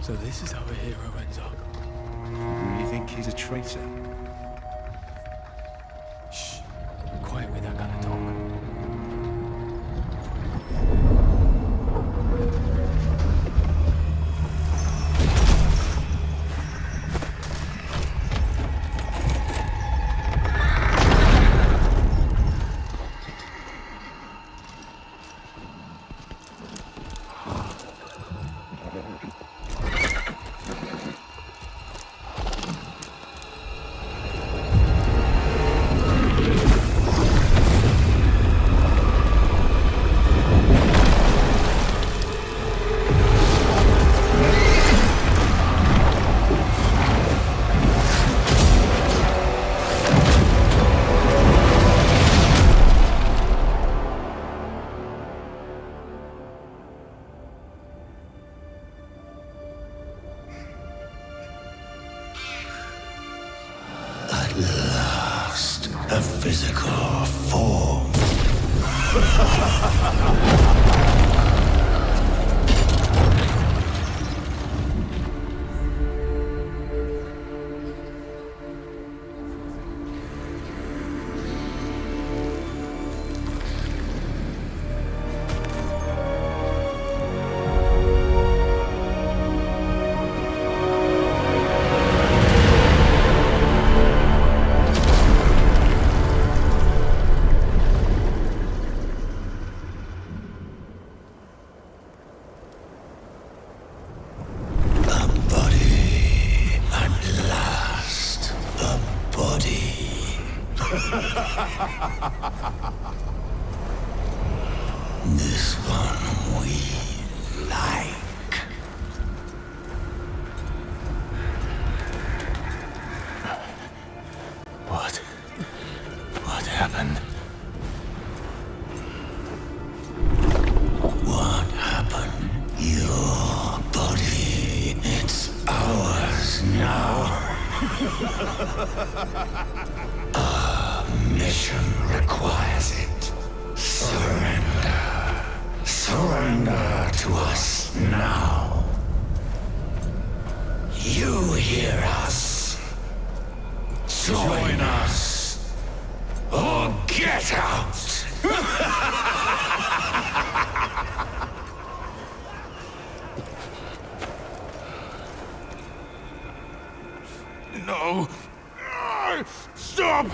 So this is how a hero ends up. You think he's a traitor? Shh. Quiet with that kind of talk. Last, a physical form. This one we like. What happened? What happened? Your body, it's ours now. Our mission requires it. Surrender. Surrender to us now. You hear us. Join us. Or get out. No! Stop!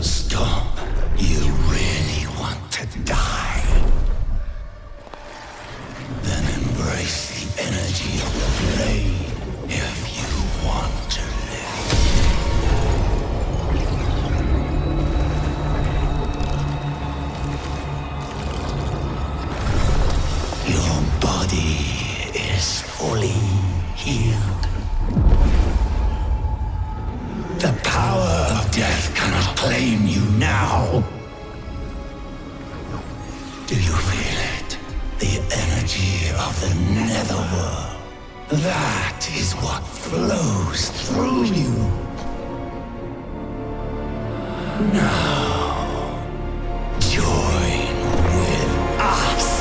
Stop. You really want to die? Then embrace the energy of the blade if you want to live. Your body is fully healed. The power of death cannot claim you now. Do you feel it? The energy of the netherworld. That is what flows through you. Now, join with us.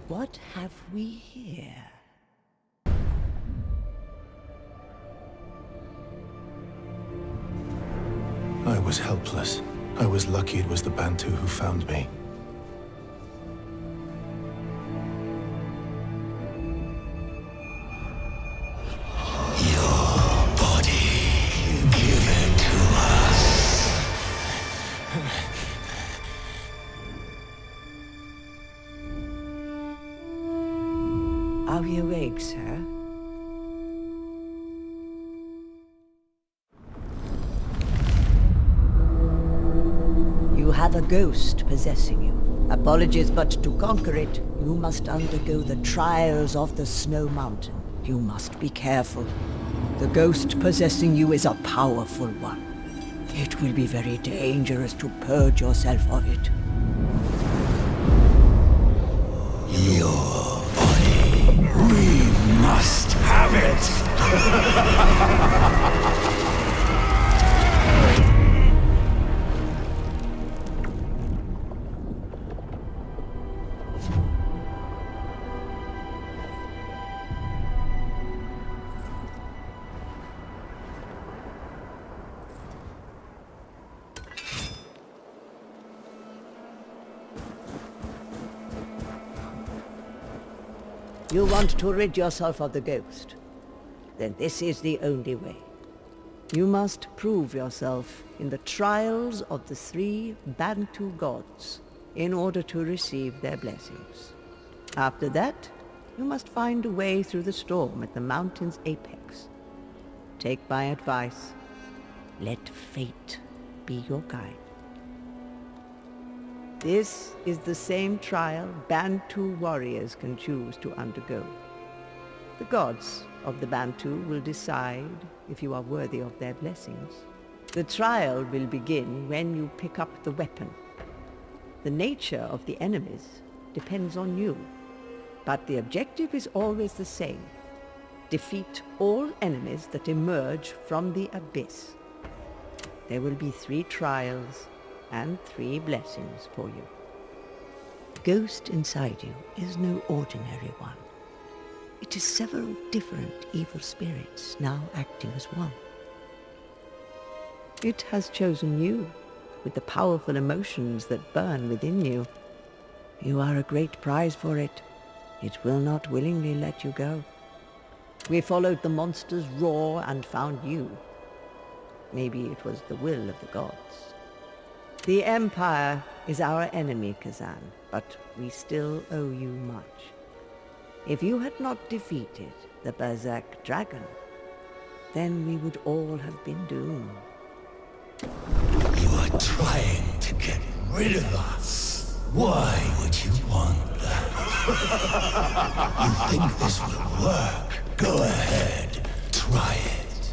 What have we here? I was helpless. I was lucky it was the Bantu who found me. Your body, give it to us. Are we awake, sir? You have a ghost possessing you. Apologies, but to conquer it, you must undergo the trials of the Snow Mountain. You must be careful. The ghost possessing you is a powerful one. It will be very dangerous to purge yourself of it. Your body, we must have it. You want to rid yourself of the ghost? Then this is the only way. You must prove yourself in the trials of the 3 Bantu gods in order to receive their blessings. After that, you must find a way through the storm at the mountain's apex. Take my advice. Let fate be your guide. This is the same trial Bantu warriors can choose to undergo. The gods of the Bantu will decide if you are worthy of their blessings. The trial will begin when you pick up the weapon. The nature of the enemies depends on you, but the objective is always the same. Defeat all enemies that emerge from the abyss. There will be 3 trials and 3 blessings for you. The ghost inside you is no ordinary one. It is several different evil spirits now acting as one. It has chosen you, with the powerful emotions that burn within you. You are a great prize for it. It will not willingly let you go. We followed the monster's roar and found you. Maybe it was the will of the gods. The Empire is our enemy, Khazan, but we still owe you much. If you had not defeated the Berserker dragon, then we would all have been doomed. You are trying to get rid of us. Why would you want that? You think this will work? Go ahead, try it.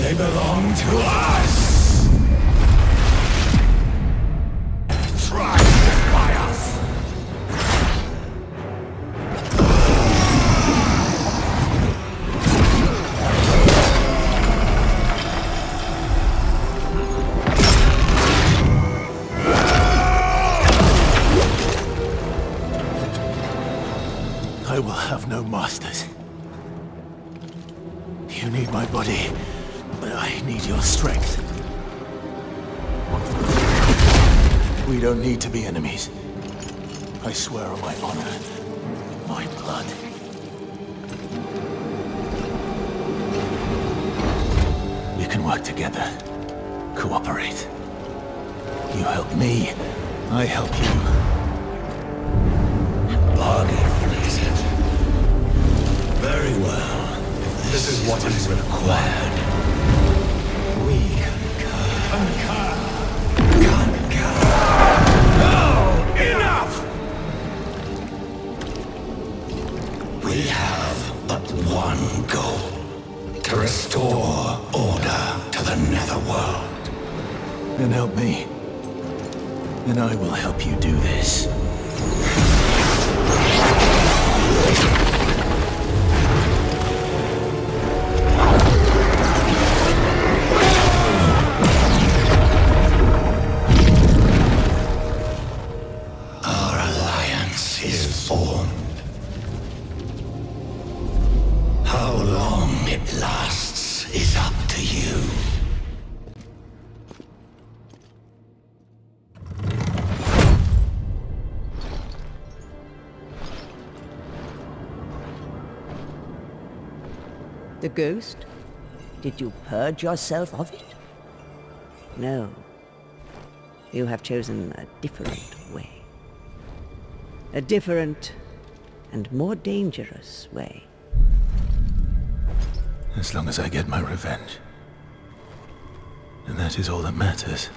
They belong to us! Try to defy us! I will have no masters. You need my body, but I need your strength. We don't need to be enemies. I swear on my honor, my blood. We work together. Cooperate. You help me, I help you. Bargain, is it? Very well. This is what is required. We concur. Enough! We have but one goal. To restore order to the Netherworld. Then help me. And I will help you do this. Our alliance is formed. How long it lasts is up to you. The ghost? Did you purge yourself of it? No. You have chosen a different way. A different and more dangerous way. As long as I get my revenge. And that is all that matters.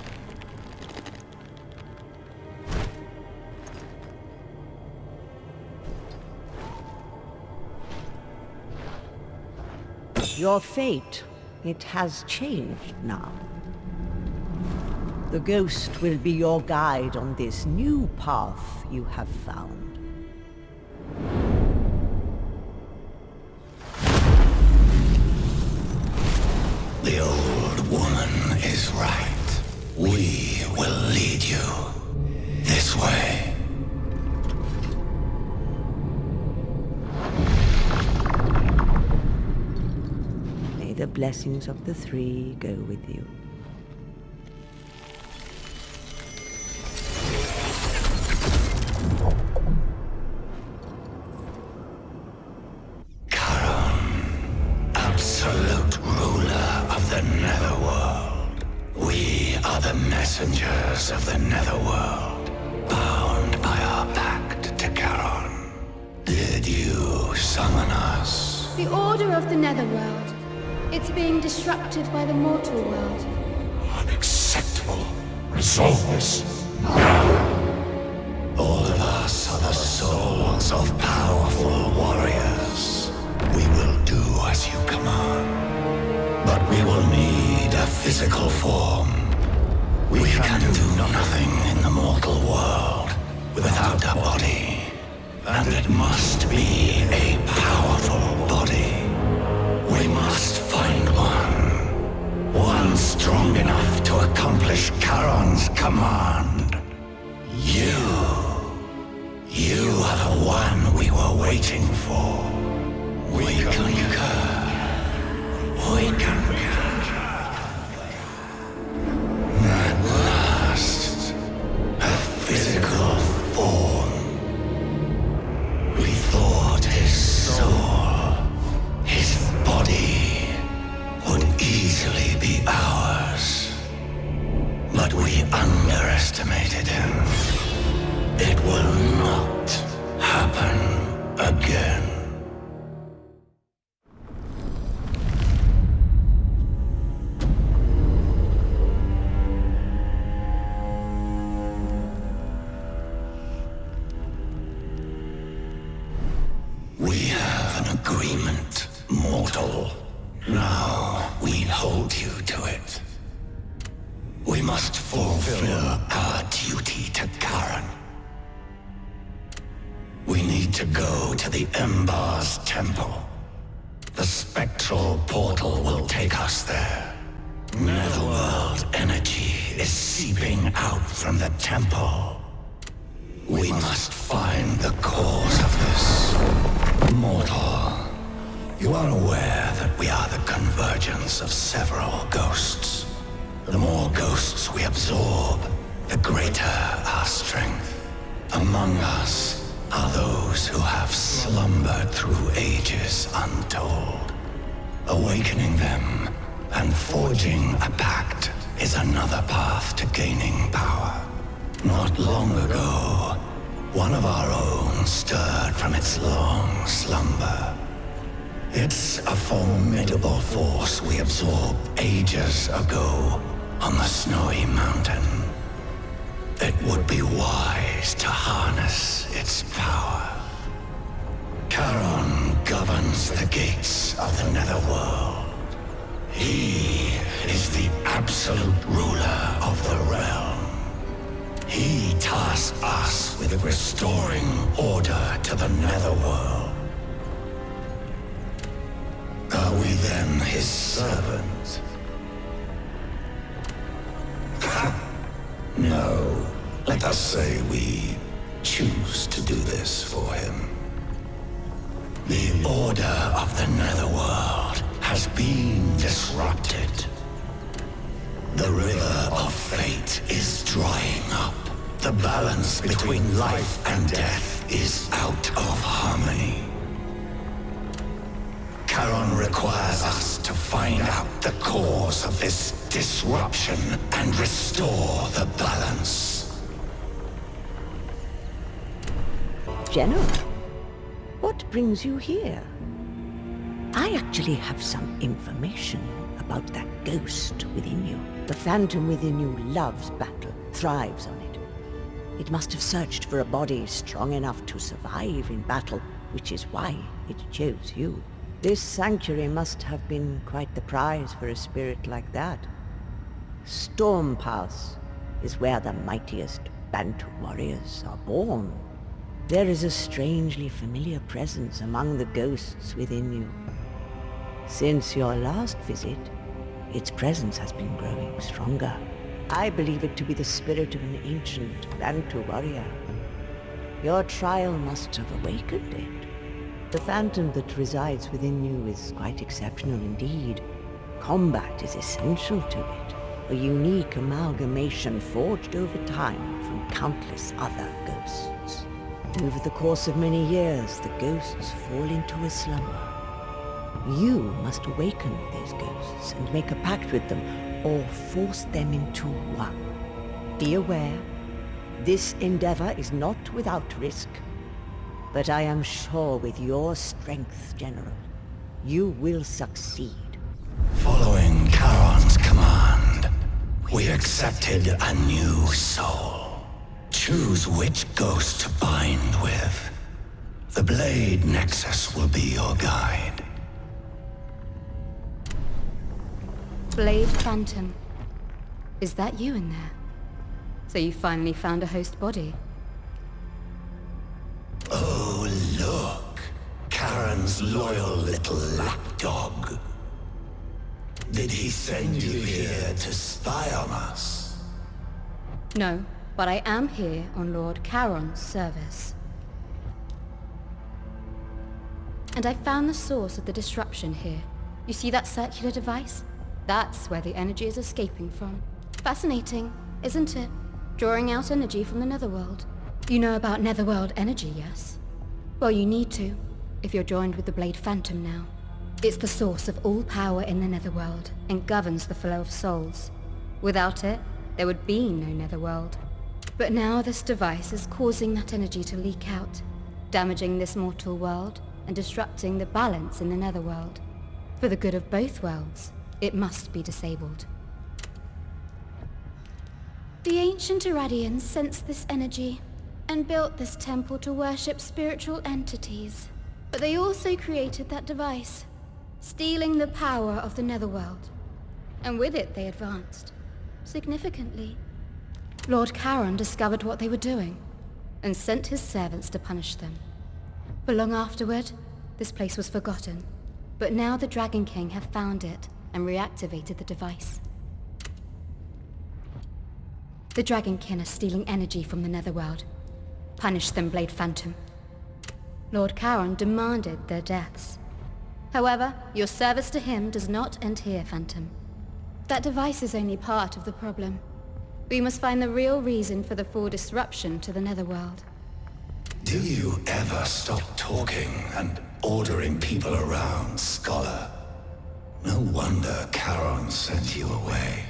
Your fate, it has changed now. The ghost will be your guide on this new path you have found. The old woman is right. We will lead you this way. May the blessings of the three go with you. Charon, absolute ruler of the Netherworld. We are the messengers of the Netherworld, bound by our pact to Charon. Did you summon us? The order of the Netherworld. It's being disrupted by the mortal world. Unacceptable. Resolve this. All of us are the souls of powerful warriors. We will do as you command. But we will need a physical form. We can do nothing in the mortal world without a body. And it must be a powerful body. We must find one. One strong enough to accomplish Charon's command. You are the one we were waiting for. We concur. We concur. At last, a physical form. We thought his soul, his body, would easily be ours. But we underestimated him. It will not happen again. We have an agreement, mortal. Now we hold you to it. We must fulfill our duty to Charon. We need to go to the Ember's temple. The spectral portal will take us there. Netherworld energy is seeping out from the temple. We must find the cause of this. Mortal, you are aware that we are the convergence of several ghosts. The more ghosts we absorb, the greater our strength. Among us are those who have slumbered through ages untold. Awakening them And forging a pact is another path to gaining power. Not long ago, one of our own stirred from its long slumber. It's a formidable force we absorbed ages ago on the snowy mountain. It would be wise to harness its power. Charon governs the gates of the Netherworld. He is the absolute ruler of the realm. He tasks us with restoring order to the Netherworld. Are we then his servants? No. Let us say we choose to do this for him. The order of the Netherworld has been disrupted. The river of fate is drying up. The balance between life and death is out of harmony. Charon requires us to find out the cause of this disruption and restore the balance. General, what brings you here? I actually have some information about that ghost within you. The phantom within you loves battle, thrives on it. It must have searched for a body strong enough to survive in battle, which is why it chose you. This sanctuary must have been quite the prize for a spirit like that. Storm Pass is where the mightiest Bantu warriors are born. There is a strangely familiar presence among the ghosts within you. Since your last visit, its presence has been growing stronger. I believe it to be the spirit of an ancient Bantu warrior. Your trial must have awakened it. The phantom that resides within you is quite exceptional indeed. Combat is essential to it, a unique amalgamation forged over time from countless other ghosts. Over the course of many years, the ghosts fall into a slumber. You must awaken these ghosts and make a pact with them, or force them into one. Be aware, this endeavor is not without risk. But I am sure with your strength, General, you will succeed. Following Charon's command, we accepted a new soul. Choose which ghost to bind with. The Blade Nexus will be your guide. Blade Phantom. Is that you in there? So you finally found a host body? Oh, look. Charon's loyal little lapdog. Did he send you here to spy on us? No, but I am here on Lord Charon's service. And I found the source of the disruption here. You see that circular device? That's where the energy is escaping from. Fascinating, isn't it? Drawing out energy from the Netherworld. You know about Netherworld energy, yes? Well, you need to, if you're joined with the Blade Phantom now. It's the source of all power in the Netherworld, and governs the flow of souls. Without it, there would be no Netherworld. But now this device is causing that energy to leak out, damaging this mortal world, and disrupting the balance in the Netherworld. For the good of both worlds, it must be disabled. The ancient Irradians sensed this energy and built this temple to worship spiritual entities. But they also created that device, stealing the power of the Netherworld. And with it they advanced, significantly. Lord Charon discovered what they were doing, and sent his servants to punish them. But long afterward, this place was forgotten. But now the Dragon King have found it and reactivated the device. The Dragon Kin are stealing energy from the Netherworld. Punish them, Blade Phantom. Lord Charon demanded their deaths. However, your service to him does not end here, Phantom. That device is only part of the problem. We must find the real reason for the full disruption to the Netherworld. Do you ever stop talking and ordering people around, Scholar? No wonder Charon sent you away.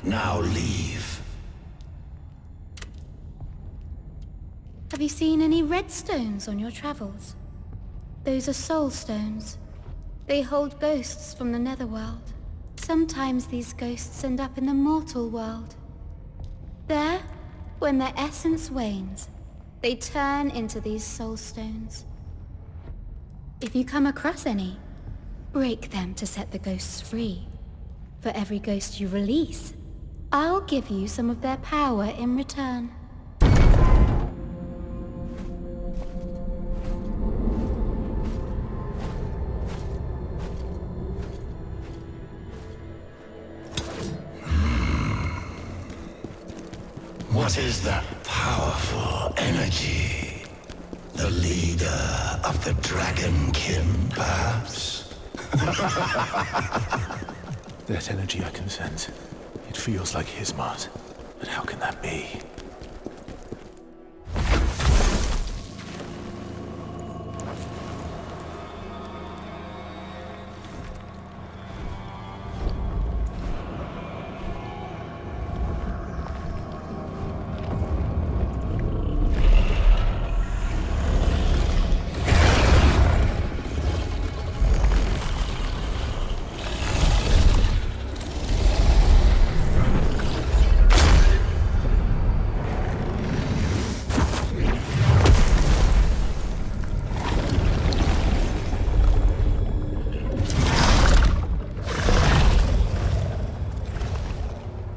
Now leave. Have you seen any red stones on your travels? Those are soul stones. They hold ghosts from the netherworld. Sometimes these ghosts end up in the mortal world. There, when their essence wanes, they turn into these soul stones. If you come across any, break them to set the ghosts free. For every ghost you release, I'll give you some of their power in return. What is that powerful energy? The leader of the Dragonkin, perhaps? That energy I can sense. It feels like Hismar's. But how can that be?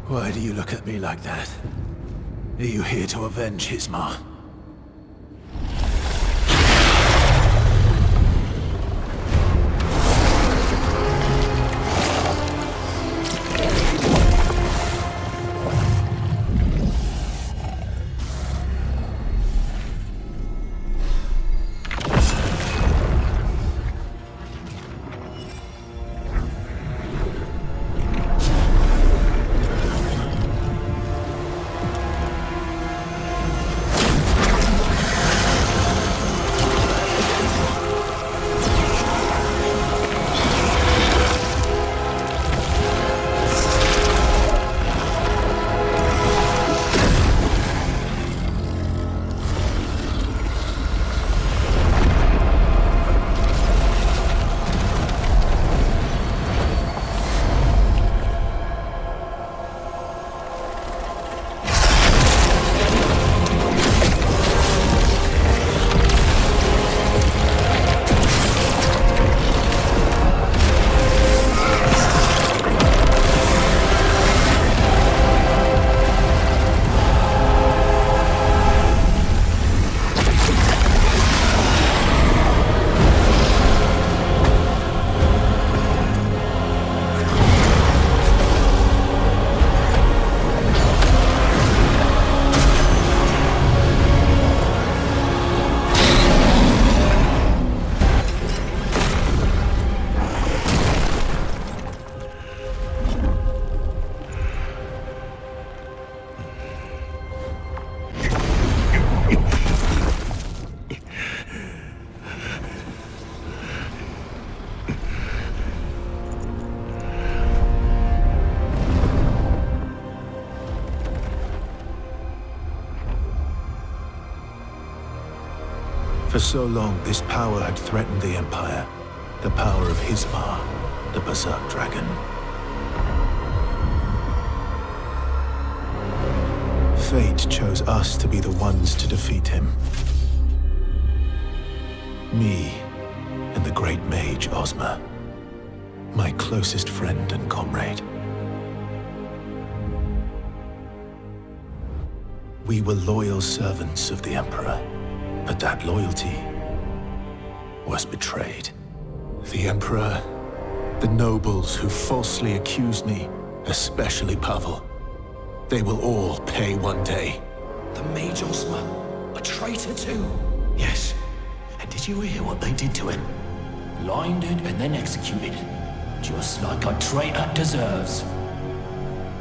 Why do you look at me like that? Are you here to avenge Hismar? For so long, this power had threatened the Empire. The power of Hismar, the Berserk Dragon. Fate chose us to be the ones to defeat him. Me and the great mage Ozma. My closest friend and comrade. We were loyal servants of the Emperor. But that loyalty was betrayed. The Emperor, the nobles who falsely accused me, especially Pavel, they will all pay one day. The mage Ozma, a traitor too? Yes. And did you hear what they did to him? Blinded and then executed. Just like a traitor deserves.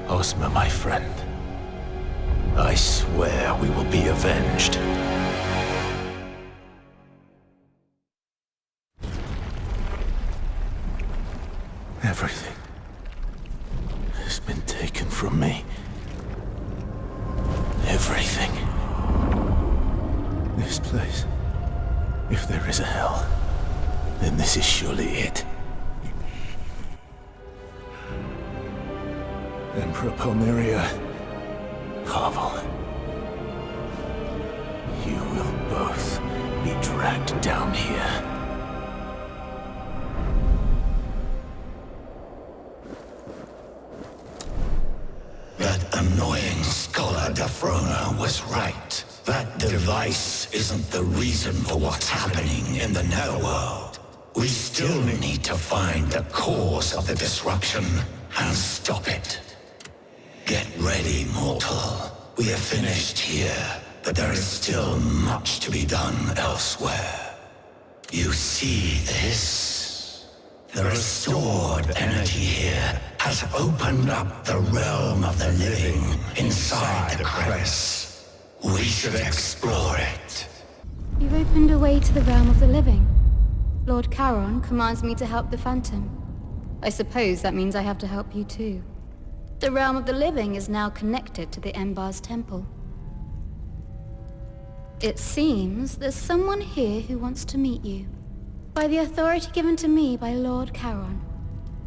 Ozma, my friend, I swear we will be avenged. Everything has been taken from me. Everything. This place. If there is a hell, then this is surely it. Emperor Palmyria, Pavel. You will both be dragged down here. That annoying scholar Phraugh was right. That device isn't the reason for what's happening in the netherworld. We still need to find the cause of the disruption and stop it. Get ready, mortal. We have finished here, but there is still much to be done elsewhere. You see this? The restored energy here has opened up the realm of the living inside the crevice. We should explore it. You've opened a way to the realm of the living. Lord Charon commands me to help the Phantom. I suppose that means I have to help you too. The realm of the living is now connected to the Embar's temple. It seems there's someone here who wants to meet you. By the authority given to me by Lord Charon,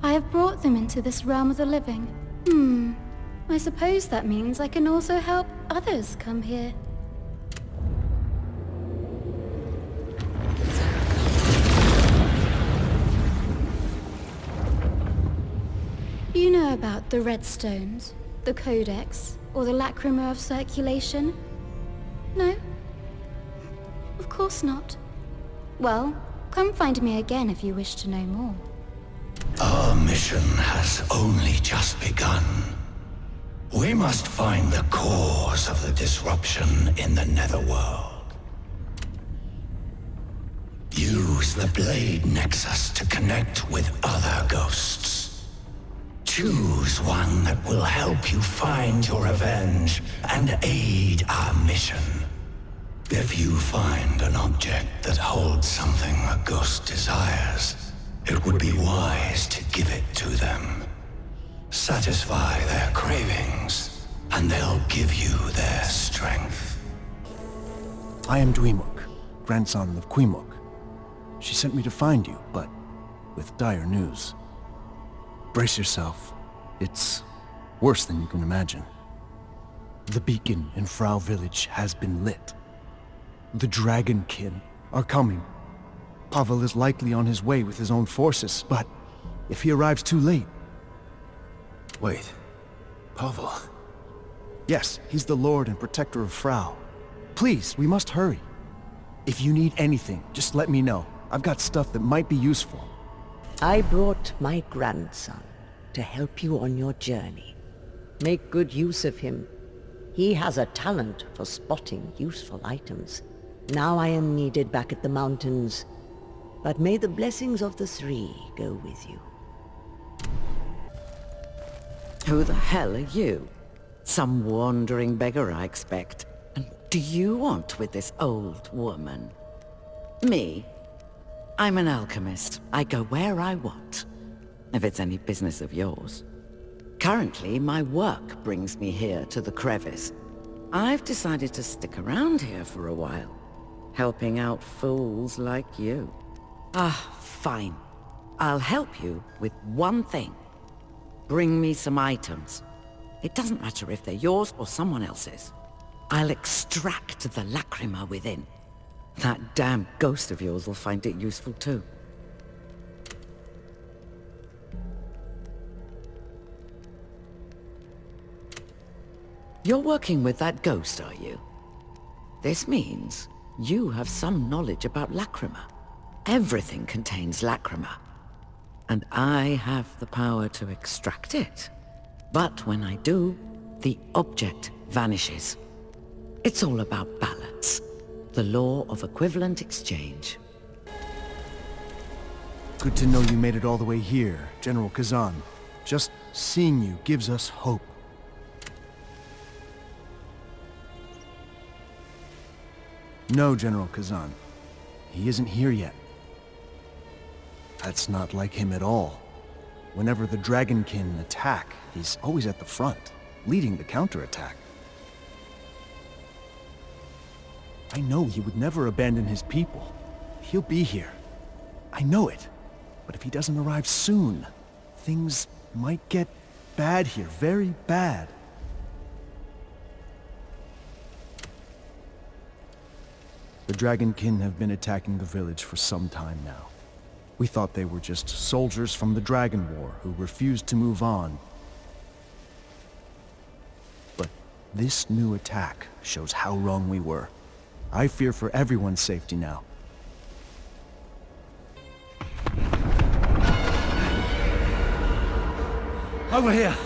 I have brought them into this realm of the living. I suppose that means I can also help others come here. You know about the Redstones, the Codex, or the Lacrima of Circulation? No? Of course not. Well, come find me again if you wish to know more. Our mission has only just begun. We must find the cause of the disruption in the netherworld. Use the Blade Nexus to connect with other ghosts. Choose one that will help you find your revenge and aid our mission. If you find an object that holds something a ghost desires, it would be wise to give it to them. Satisfy their cravings, and they'll give you their strength. I am Dweemuk, grandson of Queemuk. She sent me to find you, but with dire news. Brace yourself. It's worse than you can imagine. The beacon in Phraugh village has been lit. The Dragonkin are coming. Pavel is likely on his way with his own forces, but if he arrives too late... Wait. Pavel? Yes, he's the lord and protector of Phraugh. Please, we must hurry. If you need anything, just let me know. I've got stuff that might be useful. I brought my grandson to help you on your journey. Make good use of him. He has a talent for spotting useful items. Now I am needed back at the mountains, but may the blessings of the three go with you. Who the hell are you? Some wandering beggar, I expect. And do you want with this old woman? Me? I'm an alchemist. I go where I want, if it's any business of yours. Currently, my work brings me here to the crevice. I've decided to stick around here for a while, helping out fools like you. Fine. I'll help you with one thing. Bring me some items. It doesn't matter if they're yours or someone else's. I'll extract the lacrima within. That damn ghost of yours will find it useful too. You're working with that ghost, are you? This means you have some knowledge about lacrima. Everything contains lacrima. And I have the power to extract it. But when I do, the object vanishes. It's all about balance. The law of equivalent exchange. Good to know you made it all the way here, General Khazan. Just seeing you gives us hope. No, General Khazan. He isn't here yet. That's not like him at all. Whenever the Dragonkin attack, he's always at the front, leading the counterattack. I know he would never abandon his people. He'll be here. I know it. But if he doesn't arrive soon, things might get bad here, very bad. The Dragonkin have been attacking the village for some time now. We thought they were just soldiers from the Dragon War who refused to move on. But this new attack shows how wrong we were. I fear for everyone's safety now. Over here!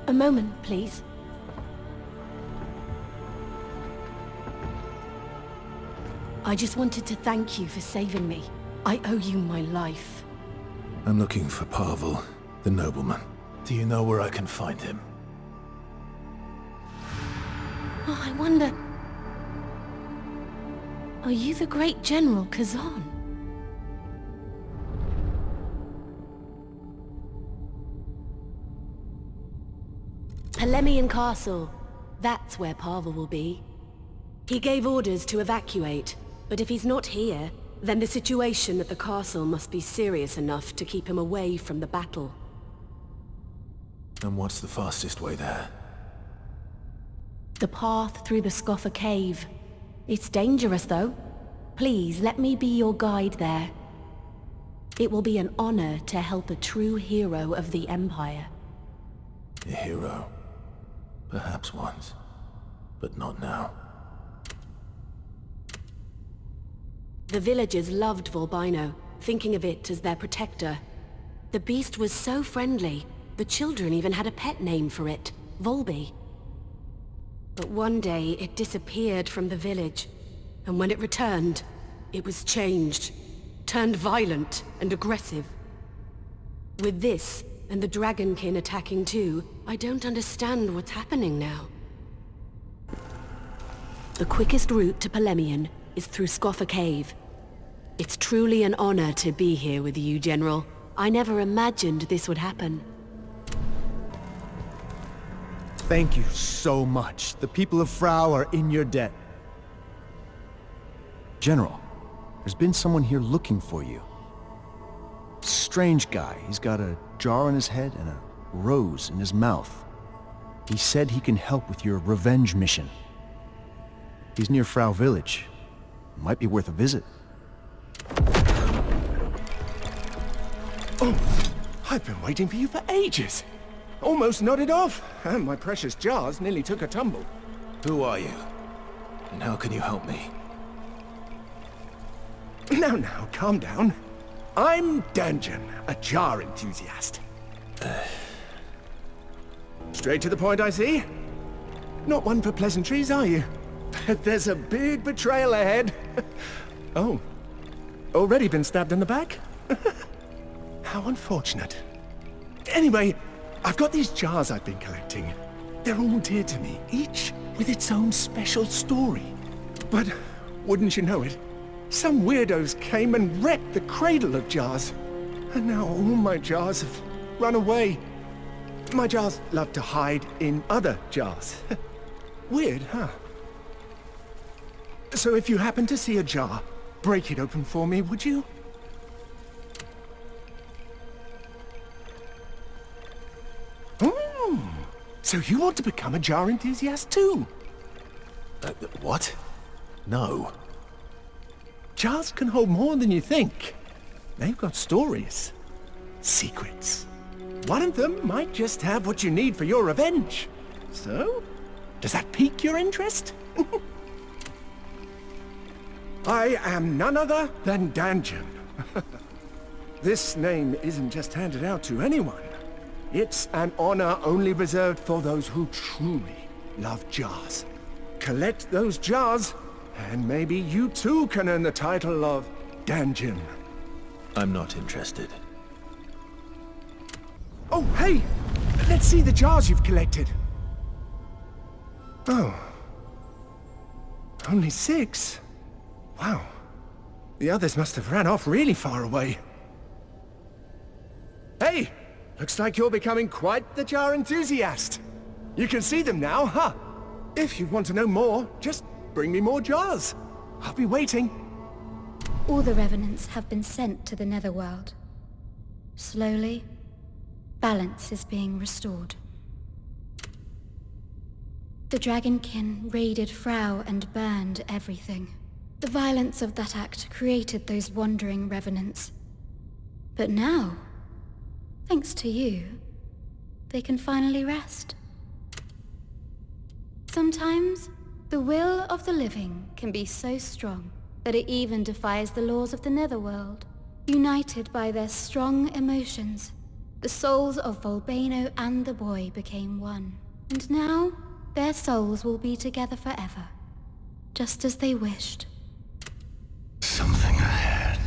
A moment, please. I just wanted to thank you for saving me. I owe you my life. I'm looking for Pavel, the nobleman. Do you know where I can find him? Oh, I wonder... Are you the great General Khazan? Polemian Castle. That's where Pavel will be. He gave orders to evacuate, but if he's not here, then the situation at the castle must be serious enough to keep him away from the battle. And what's the fastest way there? The path through the Scoffer Cave. It's dangerous, though. Please, let me be your guide there. It will be an honor to help a true hero of the Empire. A hero? Perhaps once, but not now. The villagers loved Volbino, thinking of it as their protector. The beast was so friendly, the children even had a pet name for it, Volby. But one day it disappeared from the village, and when it returned, it was changed, turned violent and aggressive. With this, and the Dragonkin attacking too, I don't understand what's happening now. The quickest route to Polemian is through Scoffer Cave. It's truly an honor to be here with you, General. I never imagined this would happen. Thank you so much. The people of Phraugh are in your debt. General, there's been someone here looking for you. Strange guy. He's got a jar on his head and a rose in his mouth. He said he can help with your revenge mission. He's near Phraugh village. Might be worth a visit. Oh, I've been waiting for you for ages. Almost nodded off, and my precious jars nearly took a tumble. Who are you? And how can you help me? Now, calm down. I'm Danjan, a jar enthusiast. Straight to the point, I see. Not one for pleasantries, are you? There's a big betrayal ahead. Oh, already been stabbed in the back? How unfortunate. Anyway, I've got these jars I've been collecting. They're all dear to me, each with its own special story. But, wouldn't you know it, some weirdos came and wrecked the cradle of jars. And now all my jars have run away. My jars love to hide in other jars. Weird, huh? So if you happen to see a jar, break it open for me, would you? So you want to become a jar enthusiast too? What? No. Jars can hold more than you think. They've got stories. Secrets. One of them might just have what you need for your revenge. So, does that pique your interest? I am none other than Danjun. This name isn't just handed out to anyone. It's an honor only reserved for those who truly love jars. Collect those jars, and maybe you too can earn the title of Danjun. I'm not interested. Oh, hey! Let's see the jars you've collected. Oh. Only 6? Wow. The others must have ran off really far away. Hey! Looks like you're becoming quite the jar enthusiast. You can see them now, huh? If you want to know more, just bring me more jars. I'll be waiting. All the revenants have been sent to the Netherworld. Slowly, balance is being restored. The Dragonkin raided Phraugh and burned everything. The violence of that act created those wandering revenants. But now, thanks to you, they can finally rest. Sometimes, the will of the living can be so strong that it even defies the laws of the Netherworld. United by their strong emotions, the souls of Volbano and the boy became one. And now, their souls will be together forever, just as they wished. Something ahead.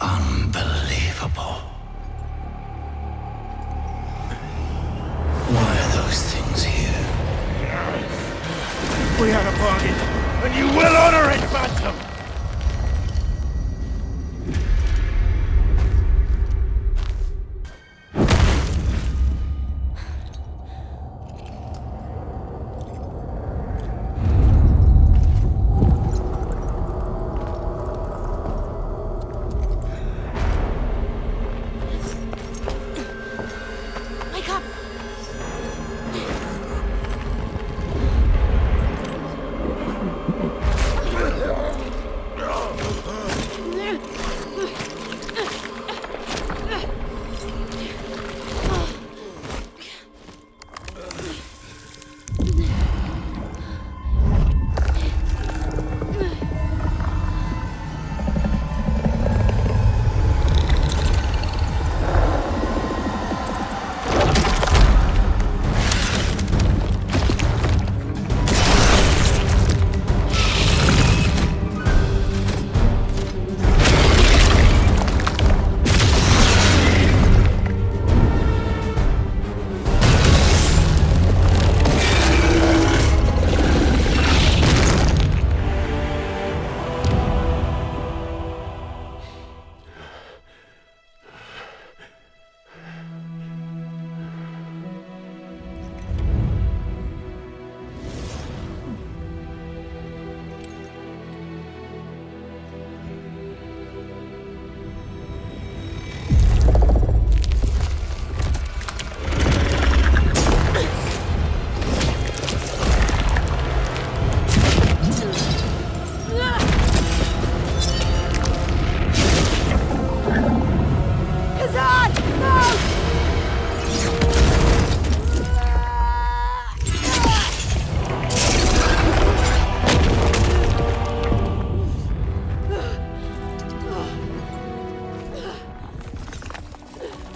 Unbelievable. Why are those things here? We had a bargain, and you will honor it, Bantu!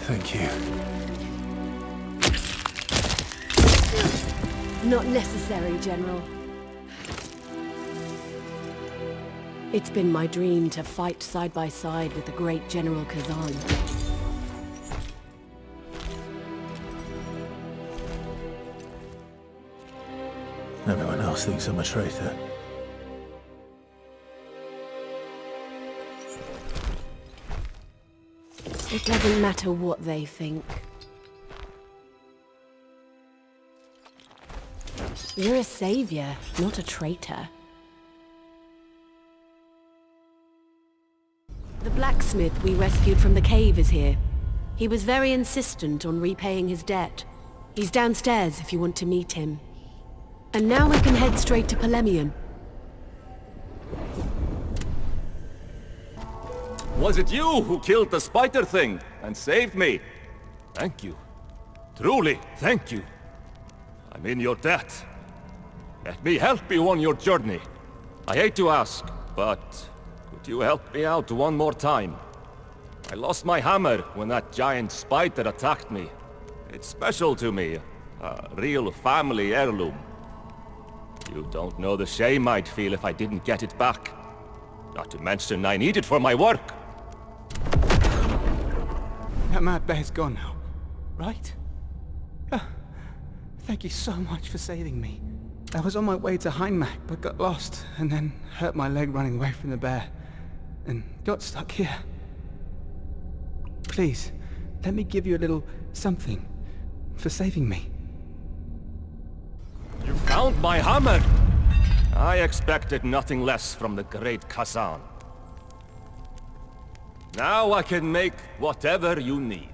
Thank you. Not necessary, General. It's been my dream to fight side by side with the great General Khazan. Everyone else thinks I'm a traitor. It doesn't matter what they think. You're a savior, not a traitor. The blacksmith we rescued from the cave is here. He was very insistent on repaying his debt. He's downstairs if you want to meet him. And now we can head straight to Polemian. Was it you who killed the spider thing and saved me? Thank you. Truly, thank you. I'm in your debt. Let me help you on your journey. I hate to ask, but could you help me out one more time? I lost my hammer when that giant spider attacked me. It's special to me, a real family heirloom. You don't know the shame I'd feel if I didn't get it back. Not to mention I need it for my work. That mad bear's gone now, right? Thank you so much for saving me. I was on my way to Heinmach, but got lost, and then hurt my leg running away from the bear, and got stuck here. Please, let me give you a little something for saving me. You found my hammer! I expected nothing less from the great Khazan. Now I can make whatever you need.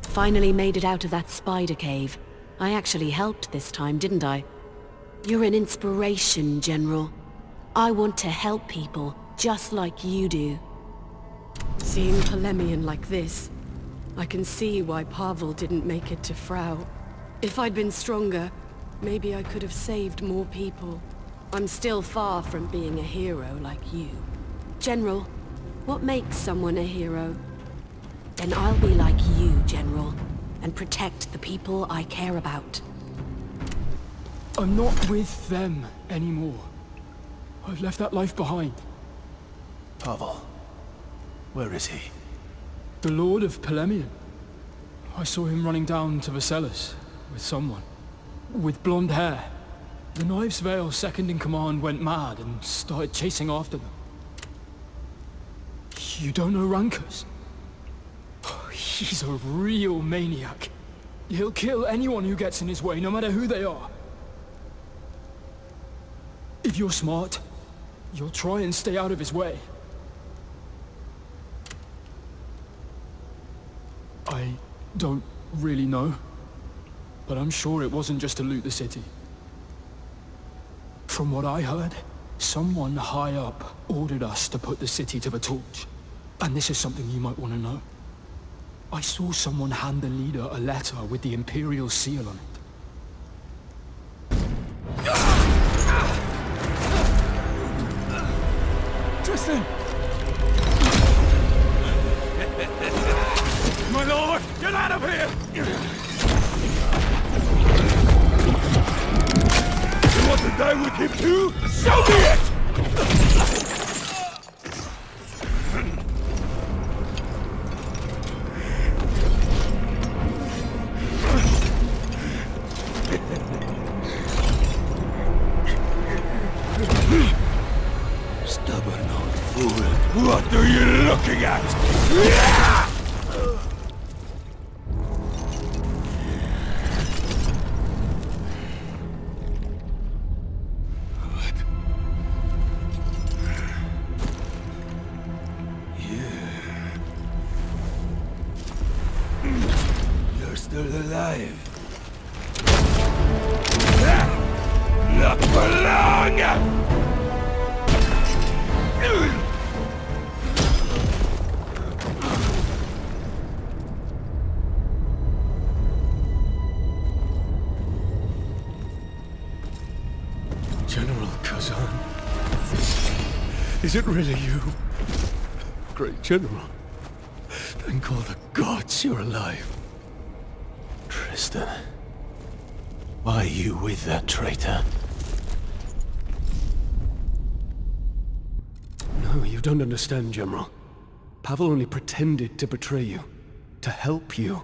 Finally made it out of that spider cave. I actually helped this time, didn't I? You're an inspiration, General. I want to help people, just like you do. Seeing Polemian like this, I can see why Pavel didn't make it to Phraugh. If I'd been stronger, maybe I could have saved more people. I'm still far from being a hero like you. General, what makes someone a hero? Then I'll be like you, General, and protect the people I care about. I'm not with them anymore. I've left that life behind. Pavel, where is he? The Lord of Polemian. I saw him running down to Vercellus with someone. With blonde hair. The Knives Vale second in command went mad and started chasing after them. You don't know Rankers? He's a real maniac. He'll kill anyone who gets in his way, no matter who they are. If you're smart, you'll try and stay out of his way. I don't really know, but I'm sure it wasn't just to loot the city. From what I heard, someone high up ordered us to put the city to the torch. And this is something you might want to know. I saw someone hand the leader a letter with the Imperial seal on it. Tristan! My lord, get out of here! You want to die with him too? Show me it! Stubborn old fool. What are you looking at? You're still alive. Not for long! General Khazan. Is it really you? Great General. Thank all the gods you're alive. Tristan. Why are you with that traitor? don't understand, General. Pavel only pretended to betray you. To help you.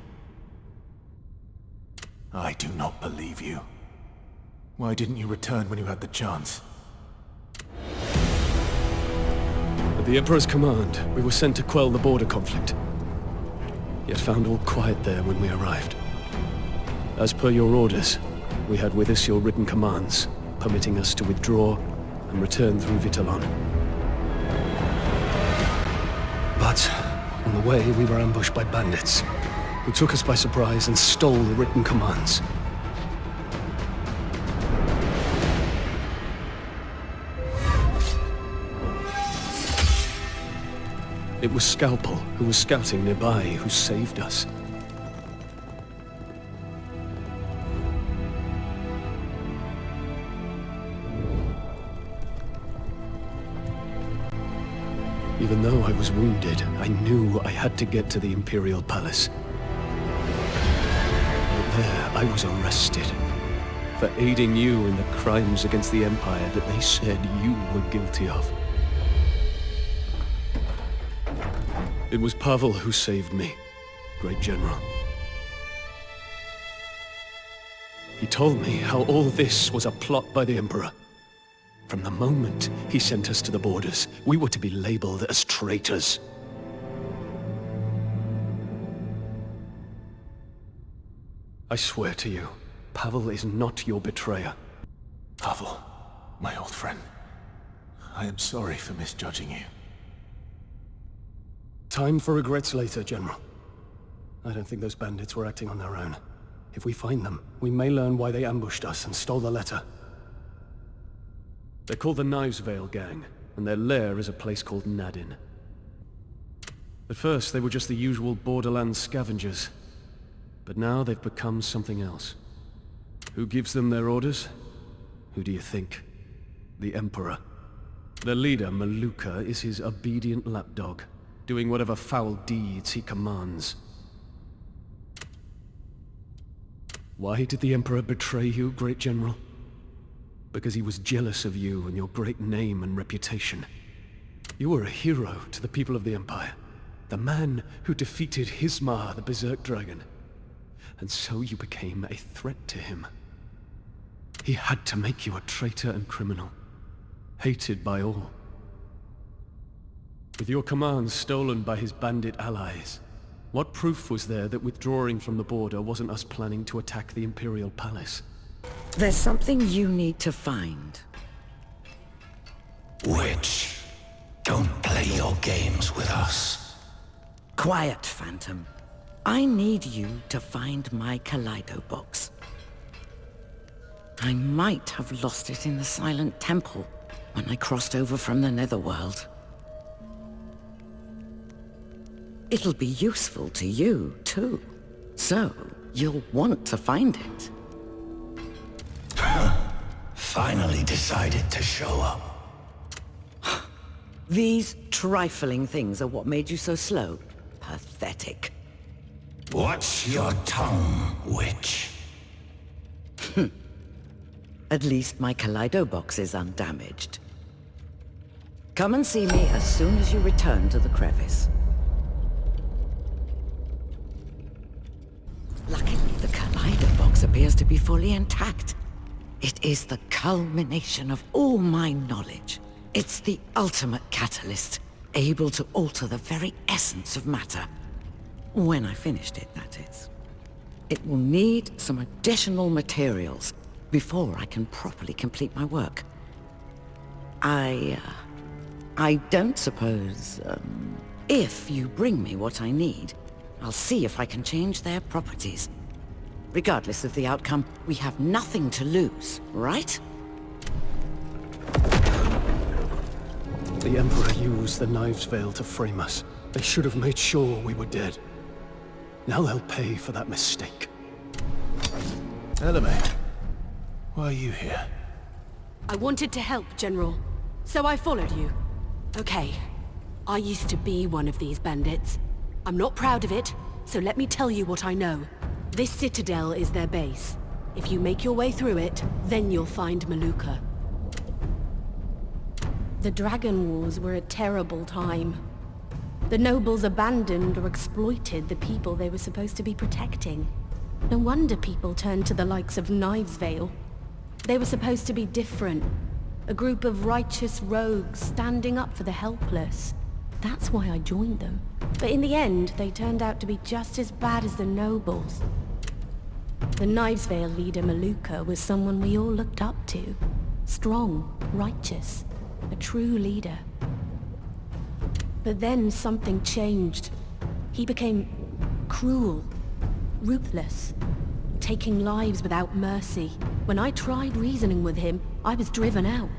I do not believe you. Why didn't you return when you had the chance? At the Emperor's command, we were sent to quell the border conflict. Yet found all quiet there when we arrived. As per your orders, we had with us your written commands, permitting us to withdraw and return through Vitalon. But, on the way, we were ambushed by bandits, who took us by surprise and stole the written commands. It was Scalpel, who was scouting nearby, who saved us. Even though I was wounded, I knew I had to get to the Imperial Palace. But there, I was arrested for aiding you in the crimes against the Empire that they said you were guilty of. It was Pavel who saved me, Great General. He told me how all this was a plot by the Emperor. From the moment he sent us to the borders, we were to be labeled as traitors. I swear to you, Pavel is not your betrayer. Pavel, my old friend. I am sorry for misjudging you. Time for regrets later, General. I don't think those bandits were acting on their own. If we find them, we may learn why they ambushed us and stole the letter. They're called the Unveiled Gang, and their lair is a place called Nadin. At first, they were just the usual borderland scavengers. But now they've become something else. Who gives them their orders? Who do you think? The Emperor. Their leader, Maluka, is his obedient lapdog, doing whatever foul deeds he commands. Why did the Emperor betray you, Great General? Because he was jealous of you and your great name and reputation. You were a hero to the people of the Empire. The man who defeated Hismar, the Berserker Dragon. And so you became a threat to him. He had to make you a traitor and criminal. Hated by all. With your commands stolen by his bandit allies, what proof was there that withdrawing from the border wasn't us planning to attack the Imperial Palace? There's something you need to find. Witch, don't play your games with us. Quiet, Phantom. I need you to find my Kaleido box. I might have lost it in the Silent Temple when I crossed over from the Netherworld. It'll be useful to you, too. So, you'll want to find it. Finally decided to show up. These trifling things are what made you so slow. Pathetic. Watch your tongue, witch. At least my Kaleido box is undamaged. Come and see me as soon as you return to the crevice. Luckily, the Kaleido box appears to be fully intact. It is the culmination of all my knowledge. It's the ultimate catalyst, able to alter the very essence of matter. When I finished it, that is. It will need some additional materials before I can properly complete my work. I don't suppose, if you bring me what I need, I'll see if I can change their properties. Regardless of the outcome, we have nothing to lose, right? The Emperor used the Knives Veil to frame us. They should have made sure we were dead. Now they'll pay for that mistake. Eleme, why are you here? I wanted to help, General. So I followed you. Okay. I used to be one of these bandits. I'm not proud of it, so let me tell you what I know. This citadel is their base. If you make your way through it, then you'll find Maluka. The Dragon Wars were a terrible time. The nobles abandoned or exploited the people they were supposed to be protecting. No wonder people turned to the likes of Knivesvale. They were supposed to be different. A group of righteous rogues standing up for the helpless. That's why I joined them. But in the end, they turned out to be just as bad as the nobles. The Knivesvale leader, Maluka, was someone we all looked up to. Strong, righteous, a true leader. But then something changed. He became cruel, ruthless, taking lives without mercy. When I tried reasoning with him, I was driven out.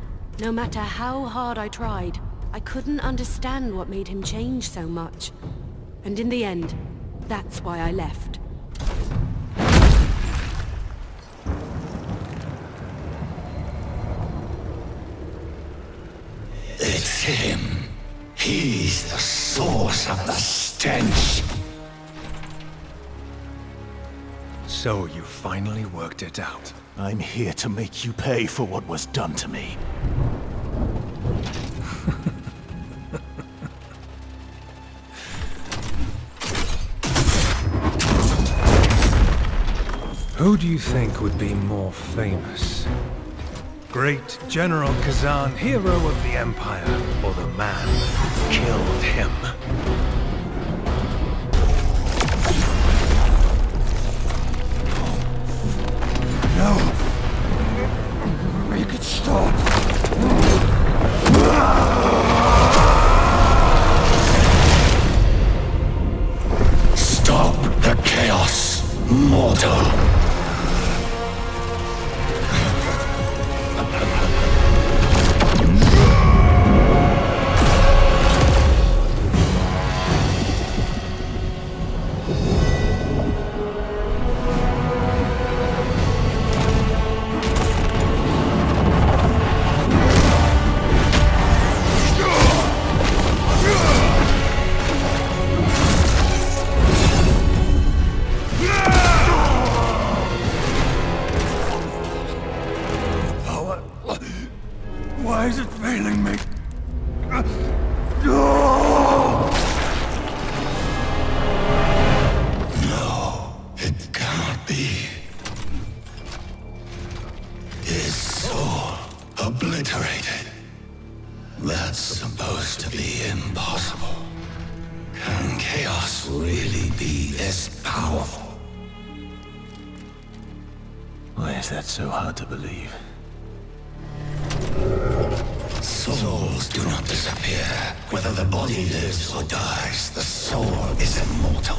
No matter how hard I tried, I couldn't understand what made him change so much. And in the end, that's why I left. It's him. He's the source of the stench. So you finally worked it out. I'm here to make you pay for what was done to me. Who do you think would be more famous? Great General Khazan, hero of the Empire, or the man who killed him? No! Make it stop! Stop the chaos, mortal! Why is it failing me? No, it cannot be. His soul obliterated. That's supposed to be impossible. Can chaos really be this powerful? Why is that so hard to believe? Souls do not disappear. Whether the body lives or dies, the soul is immortal.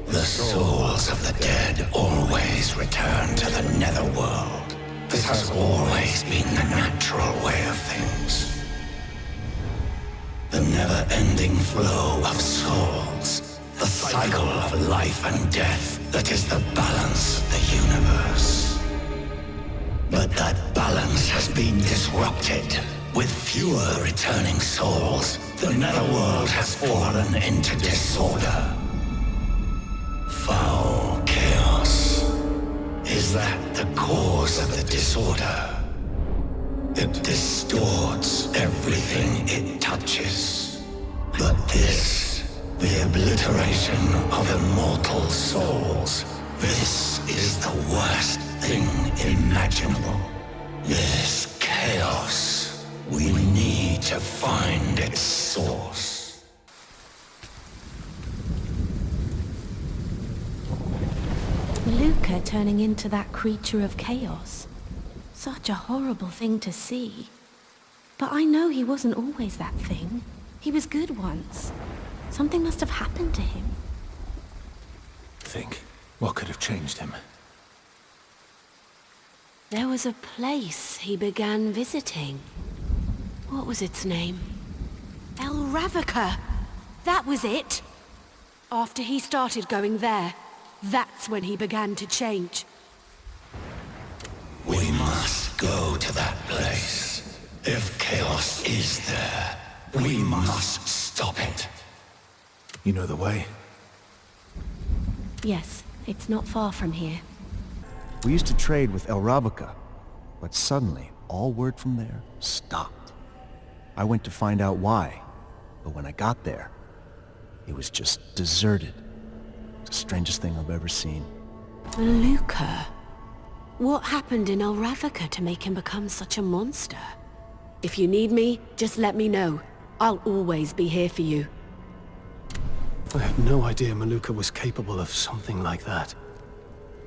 The souls of the dead always return to the netherworld. This has always been the natural way of things. The never-ending flow of souls. The cycle of life and death that is the balance of the universe. But that balance has been disrupted. With fewer returning souls, the netherworld has fallen into disorder. Foul chaos. Is that the cause of the disorder? It distorts everything it touches. But this, the obliteration of immortal souls, this is the worst thing imaginable. This chaos. We need to find its source. Luca turning into that creature of chaos. Such a horrible thing to see. But I know he wasn't always that thing. He was good once. Something must have happened to him. Think, what could have changed him? There was a place he began visiting. What was its name? El Ravaka! That was it! After he started going there, that's when he began to change. We must go to that place. If chaos is there, we must stop it. You know the way? Yes, it's not far from here. We used to trade with El Rabaca, but suddenly, all word from there stopped. I went to find out why, but when I got there, it was just deserted. The strangest thing I've ever seen. Maluka? What happened in Elravika to make him become such a monster? If you need me, just let me know. I'll always be here for you. I had no idea Maluka was capable of something like that.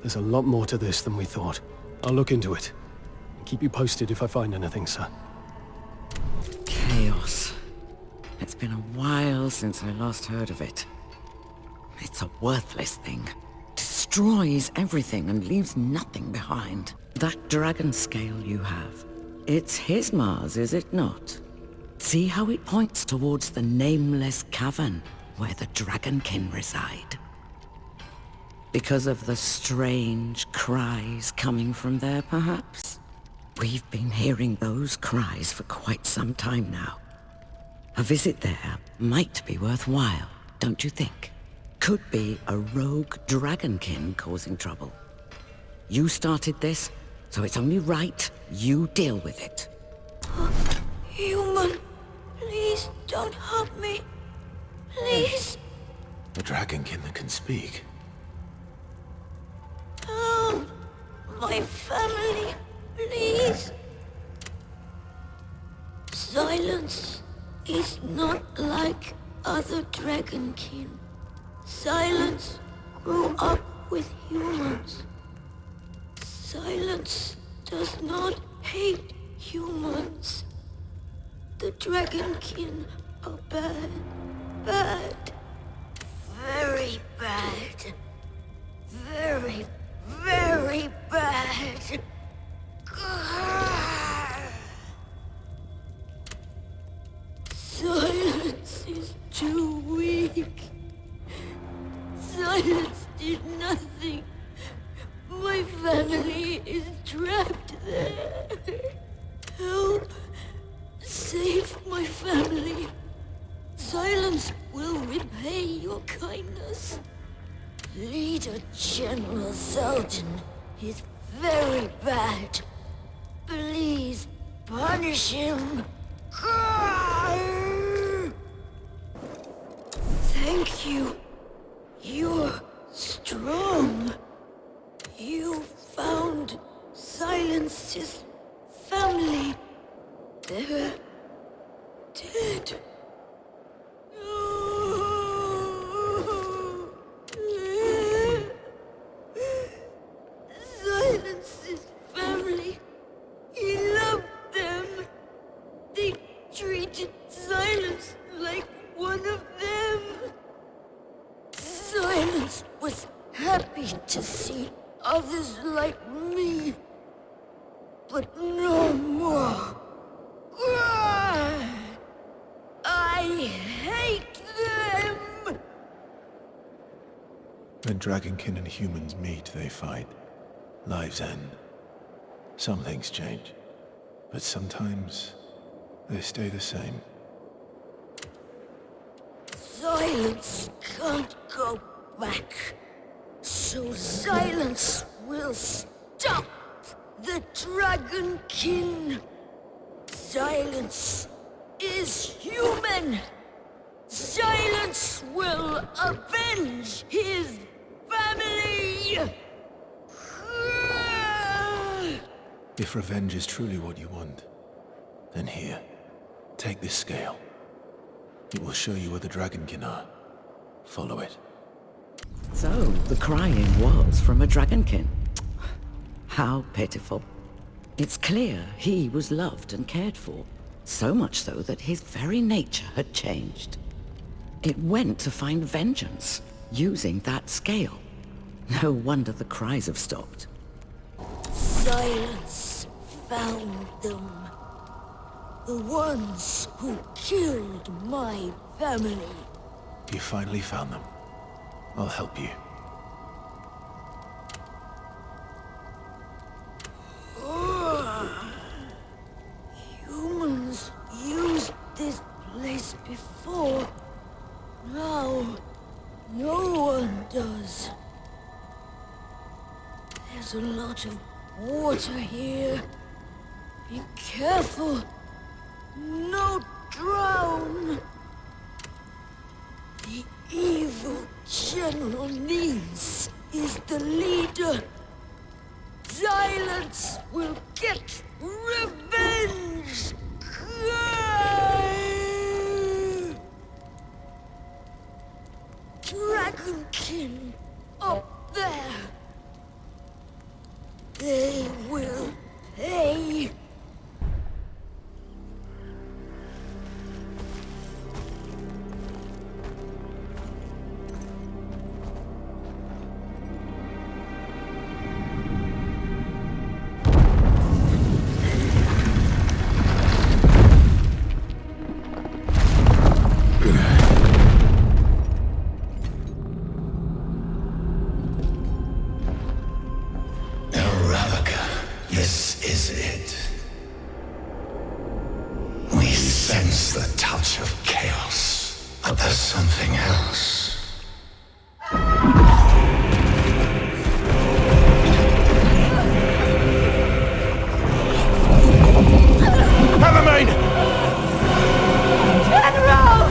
There's a lot more to this than we thought. I'll look into it. Keep you posted if I find anything, sir. Chaos. It's been a while since I last heard of it. It's a worthless thing. Destroys everything and leaves nothing behind. That dragon scale you have, it's his Mars, is it not? See how it points towards the nameless cavern where the dragonkin reside. Because of the strange cries coming from there, perhaps? We've been hearing those cries for quite some time now. A visit there might be worthwhile, don't you think? Could be a rogue dragonkin causing trouble. You started this, so it's only right you deal with it. Human, please don't hurt me. Please. The dragonkin that can speak. My family, please. Silence is not like other dragonkin. Silence grew up with humans. Silence does not hate humans. The dragonkin are bad. Bad. Very bad. Very, very bad. Silence is too weak. Silence did nothing. My family is trapped there. Help. Save my family. Silence will repay your kindness. Leader General Zeldin is very bad. Please punish him. Thank you. You're strong. You found Silence's family. They're dead. Silence's family. He loved them. They treated Silence like one of them. Silence was happy to see others like me, but no more. I hate them! When dragonkin and humans meet, they fight. Lives end. Some things change, but sometimes they stay the same. Silence can't go back. So Silence will stop the dragonkin. Silence is human. Silence will avenge his family. If revenge is truly what you want, then here, take this scale. It will show you where the dragonkin are. Follow it. So, the crying was from a dragonkin. How pitiful. It's clear he was loved and cared for. So much so that his very nature had changed. It went to find vengeance, using that scale. No wonder the cries have stopped. Silence found them. The ones who killed my family. You finally found them. I'll help you. Humans used this place before. Now, no one does. There's a lot of water here. Be careful. No drown. The evil General needs is the leader. Silence will get revenge. Dragonkin up there. They will pay. This is it. We sense the touch of chaos, but there's something else. Hammermane! General!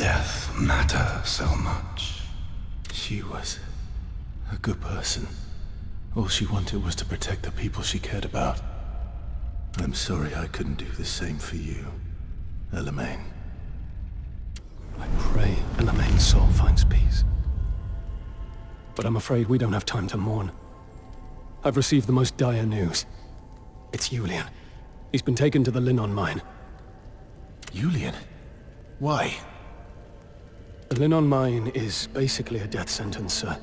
death matter so much? She was a good person. All she wanted was to protect the people she cared about. I'm sorry I couldn't do the same for you, Elamaine. I pray Elamaine's soul finds peace. But I'm afraid we don't have time to mourn. I've received the most dire news. It's Julian. He's been taken to the Linnon mine. Julian? Why? The Linnon mine is basically a death sentence, sir.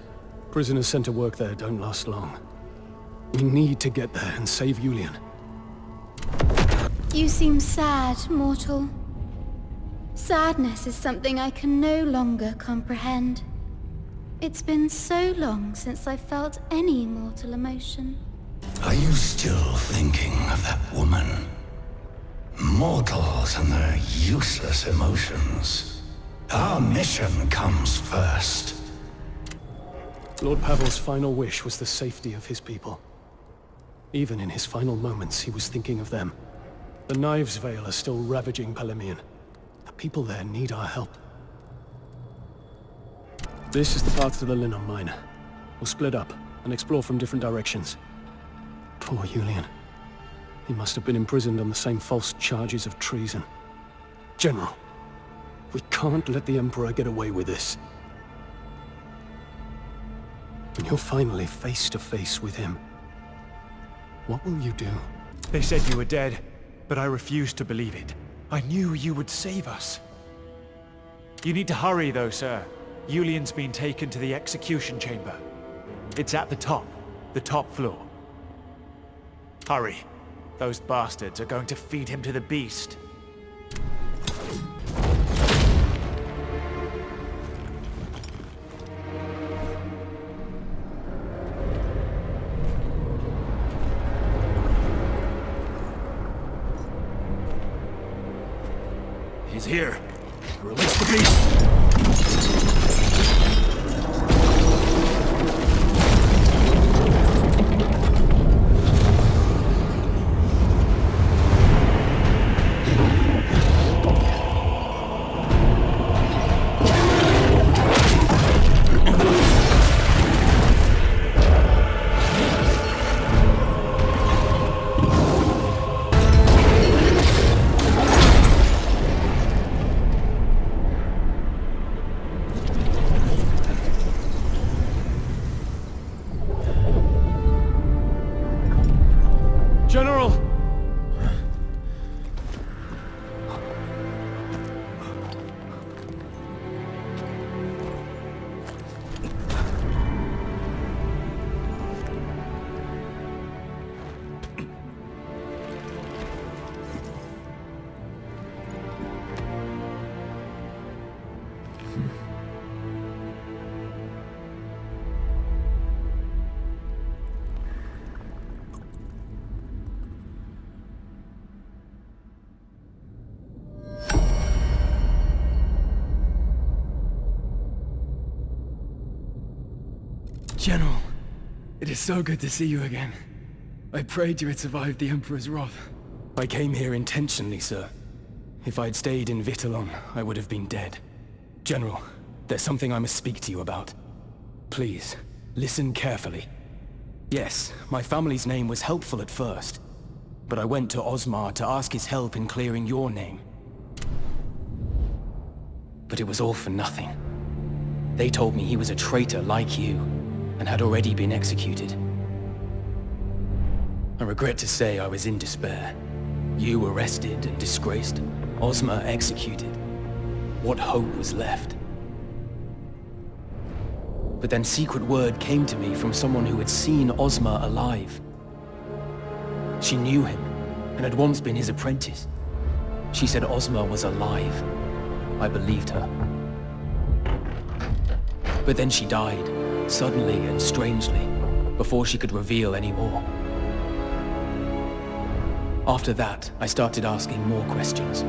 Prisoners sent to work there don't last long. We need to get there and save Julian. You seem sad, mortal. Sadness is something I can no longer comprehend. It's been so long since I felt any mortal emotion. Are you still thinking of that woman? Mortals and their useless emotions. Our mission comes first. Lord Pavel's final wish was the safety of his people. Even in his final moments, he was thinking of them. The Knives Vale are still ravaging Palemian. The people there need our help. This is the path to the Linnon mine. We'll split up and explore from different directions. Poor Julian. He must have been imprisoned on the same false charges of treason. General, we can't let the Emperor get away with this. When you're finally face to face with him, what will you do? They said you were dead, but I refused to believe it. I knew you would save us. You need to hurry though, sir. Julian's been taken to the execution chamber. It's at the top floor. Hurry. Those bastards are going to feed him to the beast. He's here. Release the beast. General! General, it is so good to see you again. I prayed you had survived the Emperor's wrath. I came here intentionally, sir. If I'd stayed in Vitellon, I would have been dead. General, there's something I must speak to you about. Please, listen carefully. Yes, my family's name was helpful at first, but I went to Ozma to ask his help in clearing your name. But it was all for nothing. They told me he was a traitor like you, and had already been executed. I regret to say I was in despair. You arrested and disgraced, Ozma executed. What hope was left? But then secret word came to me from someone who had seen Ozma alive. She knew him, and had once been his apprentice. She said Ozma was alive. I believed her. But then she died, suddenly and strangely, before she could reveal any more. After that, I started asking more questions,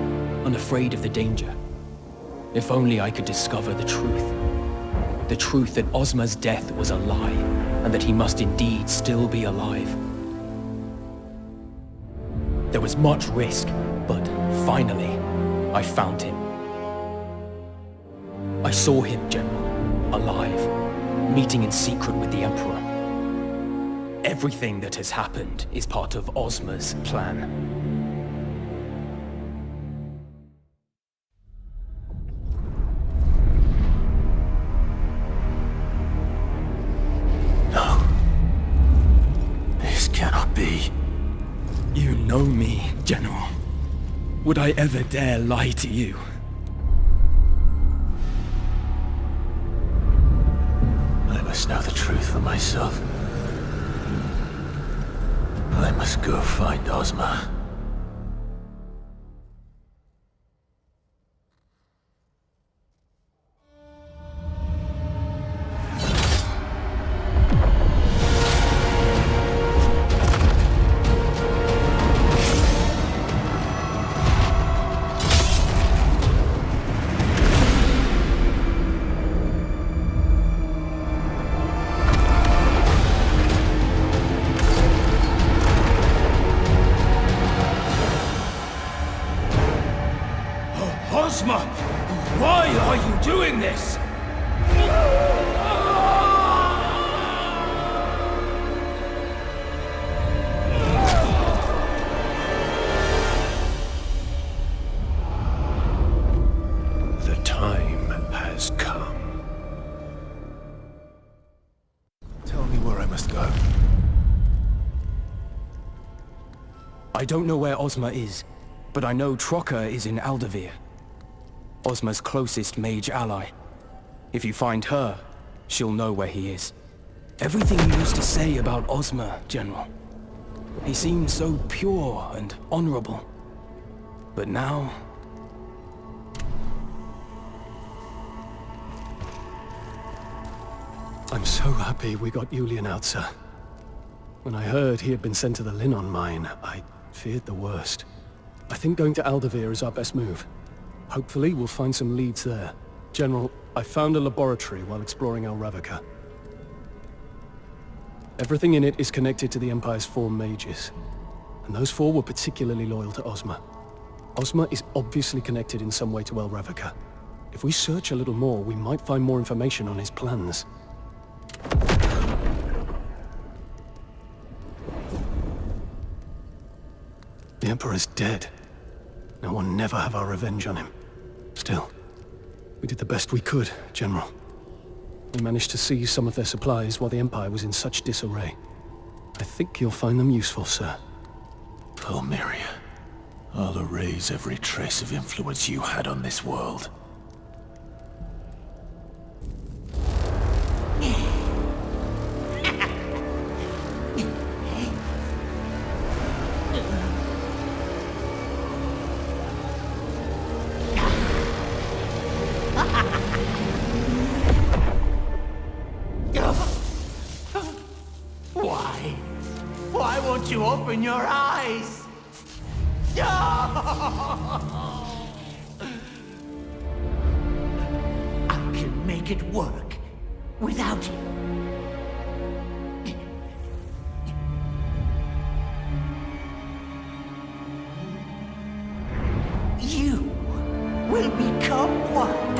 unafraid of the danger. If only I could discover the truth. The truth that Ozma's death was a lie, and that he must indeed still be alive. There was much risk, but finally, I found him. I saw him, General, alive, meeting in secret with the Emperor. Everything that has happened is part of Ozma's plan. No. This cannot be. You know me, General. Would I ever dare lie to you? I must know the truth for myself. I must go find Ozma. Ozma! Why are you doing this? The time has come. Tell me where I must go. I don't know where Ozma is, but I know Phraugh is in Aldavir, Ozma's closest mage ally. If you find her, she'll know where he is. Everything you used to say about Ozma, General. He seemed so pure and honorable. But now... I'm so happy we got Julian out, sir. When I heard he had been sent to the Linon mine, I feared the worst. I think going to Aldavir is our best move. Hopefully, we'll find some leads there. General, I found a laboratory while exploring El Ravaka. Everything in it is connected to the Empire's 4 mages. And those 4 were particularly loyal to Ozma. Ozma is obviously connected in some way to El Ravaka. If we search a little more, we might find more information on his plans. The Emperor's dead. Now we'll never have our revenge on him. Still, we did the best we could, General. We managed to seize some of their supplies while the Empire was in such disarray. I think you'll find them useful, sir. Palmyria, I'll erase every trace of influence you had on this world. Why won't you open your eyes? I can make it work without you. You will become one.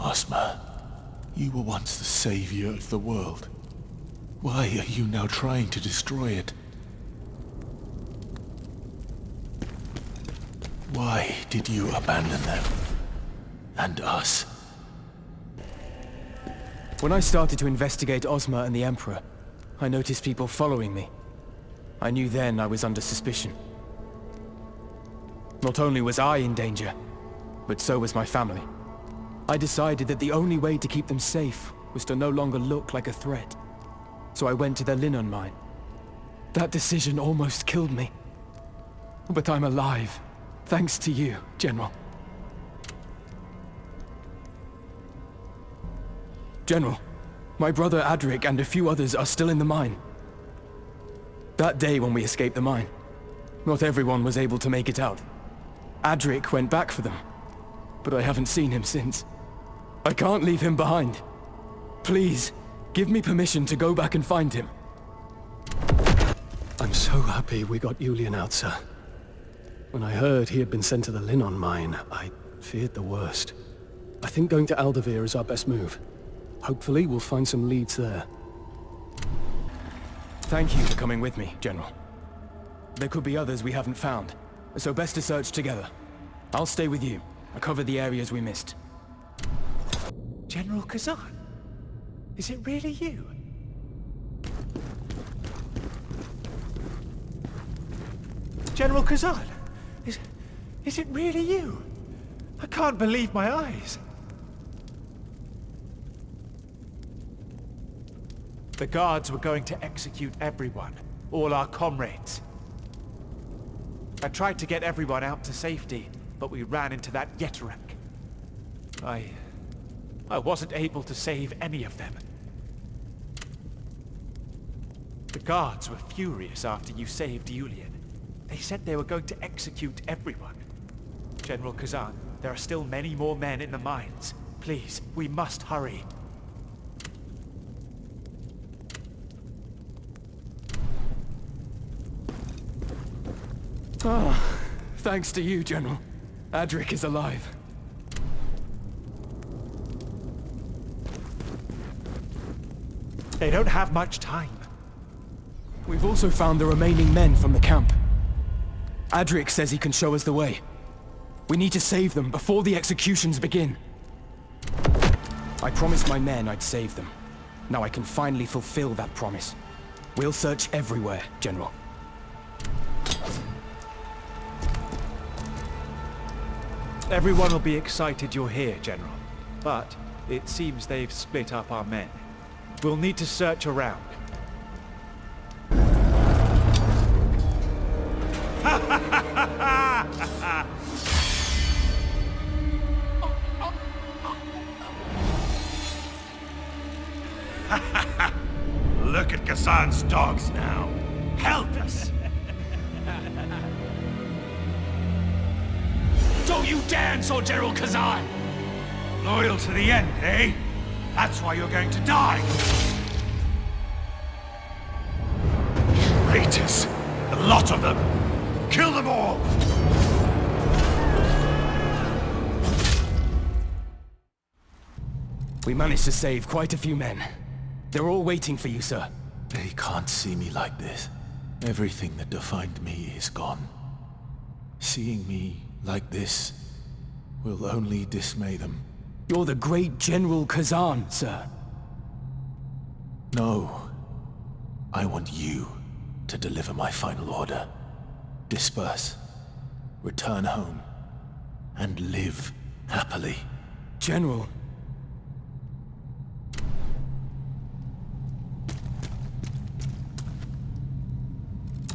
Ozma, you were once the savior of the world. Why are you now trying to destroy it? Why did you abandon them? And us? When I started to investigate Ozma and the Emperor, I noticed people following me. I knew then I was under suspicion. Not only was I in danger, but so was my family. I decided that the only way to keep them safe was to no longer look like a threat. So I went to the Linon mine. That decision almost killed me. But I'm alive, Thanks to you, General. General, my brother Adric and a few others are still in the mine. That day when we escaped the mine, not everyone was able to make it out. Adric went back for them, but I haven't seen him since. I can't leave him behind. Please, give me permission to go back and find him. I'm so happy we got Julian out, sir. When I heard he had been sent to the Linnon mine, I feared the worst. I think going to Aldavir is our best move. Hopefully we'll find some leads there. Thank you for coming with me, General. There could be others we haven't found, so best to search together. I'll stay with you. I'll cover the areas we missed. General Khazan? Is it really you? General Khazan? Is it really you? I can't believe my eyes. The guards were going to execute everyone, all our comrades. I tried to get everyone out to safety, but we ran into that Yetarek. I wasn't able to save any of them. The guards were furious after you saved Julian. They said they were going to execute everyone. General Khazan, there are still many more men in the mines. Please, we must hurry. Thanks to you, General. Adric is alive. They don't have much time. We've also found the remaining men from the camp. Adric says he can show us the way. We need to save them before the executions begin. I promised my men I'd save them. Now I can finally fulfill that promise. We'll search everywhere, General. Everyone will be excited you're here, General. But it seems they've split up our men. We'll need to search around. Look at Khazan's dogs now. Help us! Don't you dance on General Khazan! Loyal to the end, eh? That's why you're going to die! Traitors! A lot of them! Kill them all! We managed to save quite a few men. They're all waiting for you, sir. They can't see me like this. Everything that defined me is gone. Seeing me like this will only dismay them. You're the great General Khazan, sir. No. I want you to deliver my final order. Disperse. Return home. And live happily. General.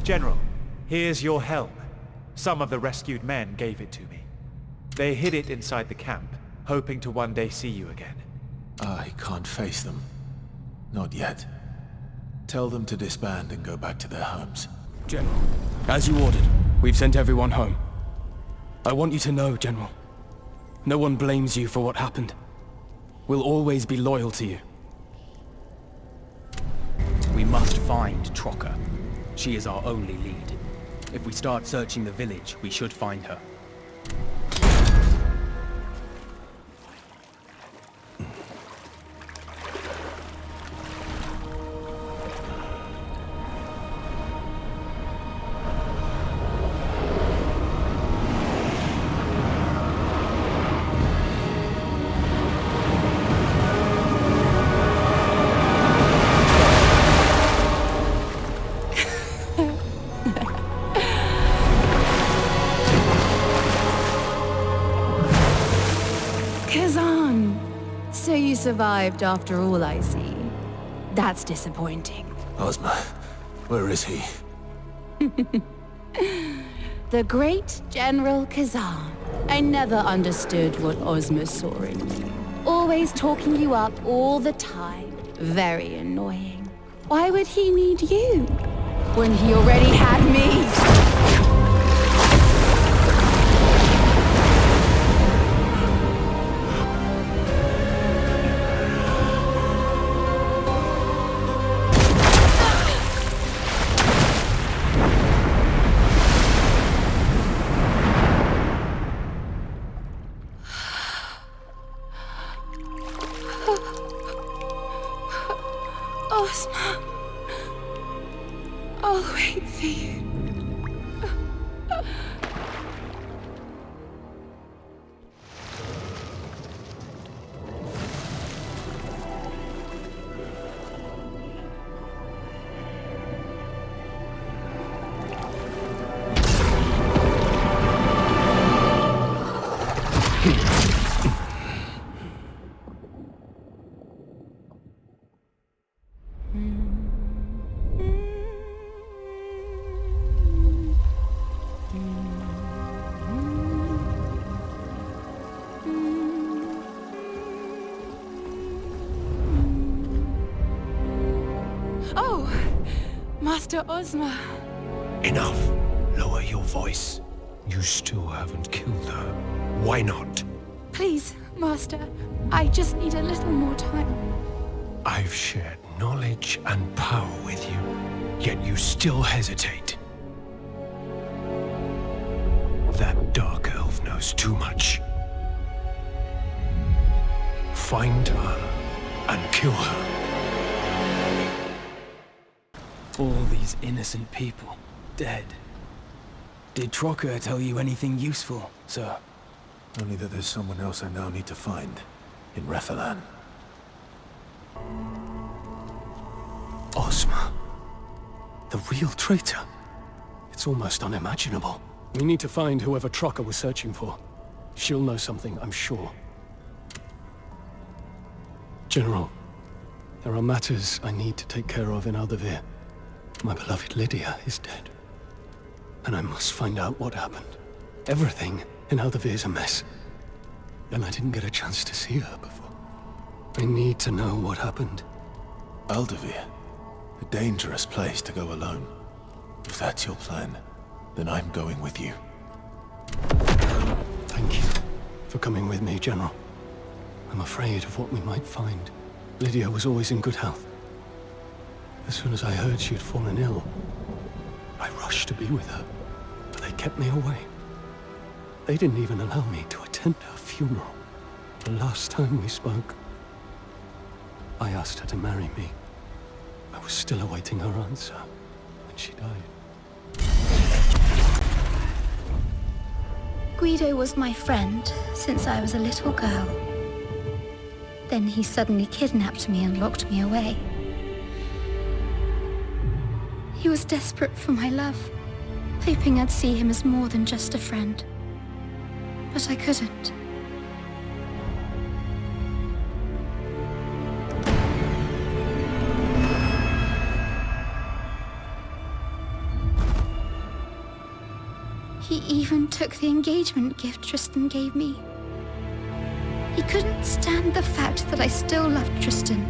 General, here's your helm. Some of the rescued men gave it to me. They hid it inside the camp, hoping to one day see you again. I can't face them. Not yet. Tell them to disband and go back to their homes. General, as you ordered, we've sent everyone home. I want you to know, General, no one blames you for what happened. We'll always be loyal to you. We must find Trocker. She is our only lead. If we start searching the village, we should find her. Survived after all, I see. That's disappointing. Ozma, where is he? The great General Khazan. I never understood what Ozma saw in you. Always talking you up all the time. Very annoying. Why would he need you when he already had me? Ozma, I'll wait for you. Oh, Master Ozma. Enough. Lower your voice. You still haven't killed her. Why not? Please, Master. I just need a little more time. I've shared knowledge and power with you, yet you still hesitate. That dark elf knows too much. Find her and kill her. All these innocent people, dead. Did Trocker tell you anything useful, sir? Only that there's someone else I now need to find, in Rephilan. Ozma. The real traitor. It's almost unimaginable. We need to find whoever Trocker was searching for. She'll know something, I'm sure. General, there are matters I need to take care of in Aldavir. My beloved Lydia is dead. And I must find out what happened. Everything in Aldavir is a mess. And I didn't get a chance to see her before. I need to know what happened. Aldavir? A dangerous place to go alone. If that's your plan, then I'm going with you. Thank you for coming with me, General. I'm afraid of what we might find. Lydia was always in good health. As soon as I heard she had fallen ill, I rushed to be with her, but they kept me away. They didn't even allow me to attend her funeral. The last time we spoke, I asked her to marry me. I was still awaiting her answer when she died. Guido was my friend since I was a little girl. Then he suddenly kidnapped me and locked me away. He was desperate for my love, hoping I'd see him as more than just a friend. But I couldn't. He even took the engagement gift Tristan gave me. He couldn't stand the fact that I still loved Tristan.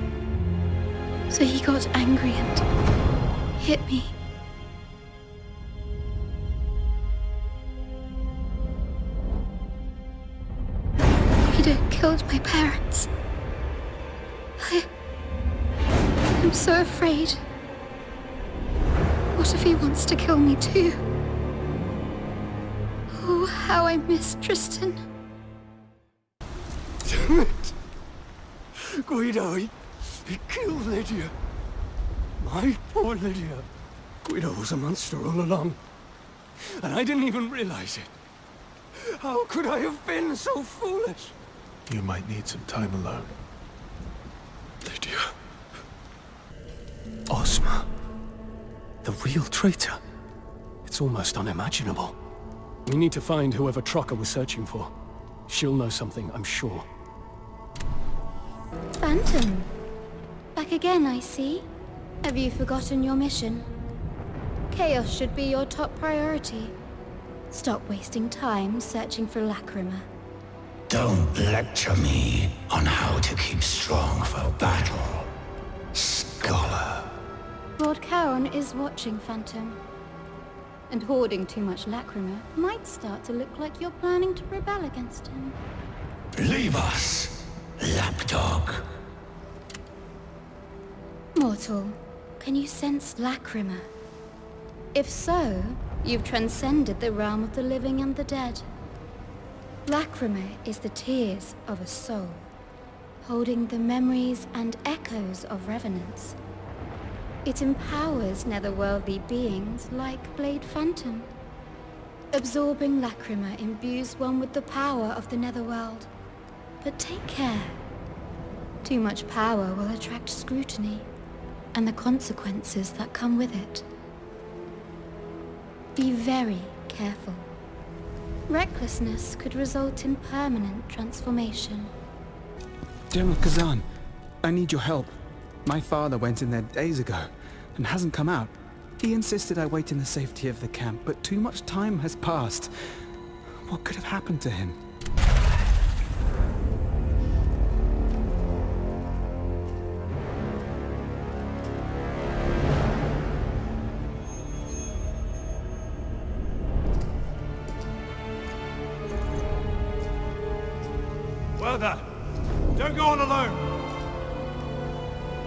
So he got angry and hit me. Guido killed my parents. I'm so afraid. What if he wants to kill me too? Oh, how I miss Tristan. Damn it! Guido, he killed Lydia. My poor Lydia. Guido was a monster all along. And I didn't even realize it. How could I have been so foolish? You might need some time alone. Lydia. Ozma. The real traitor. It's almost unimaginable. We need to find whoever Trocker was searching for. She'll know something, I'm sure. Phantom. Back again, I see. Have you forgotten your mission? Chaos should be your top priority. Stop wasting time searching for Lacrima. Don't lecture me on how to keep strong for battle, scholar. Lord Charon is watching, Phantom. And hoarding too much Lacrima might start to look like you're planning to rebel against him. Leave us, lapdog. Mortal, can you sense Lacrima? If so, you've transcended the realm of the living and the dead. Lacrima is the tears of a soul, holding the memories and echoes of revenants. It empowers netherworldly beings like Blade Phantom. Absorbing Lacrima imbues one with the power of the netherworld. But take care. Too much power will attract scrutiny, and the consequences that come with it. Be very careful. Recklessness could result in permanent transformation. General Khazan, I need your help. My father went in there days ago and hasn't come out. He insisted I wait in the safety of the camp, but too much time has passed. What could have happened to him? Werther, don't go on alone.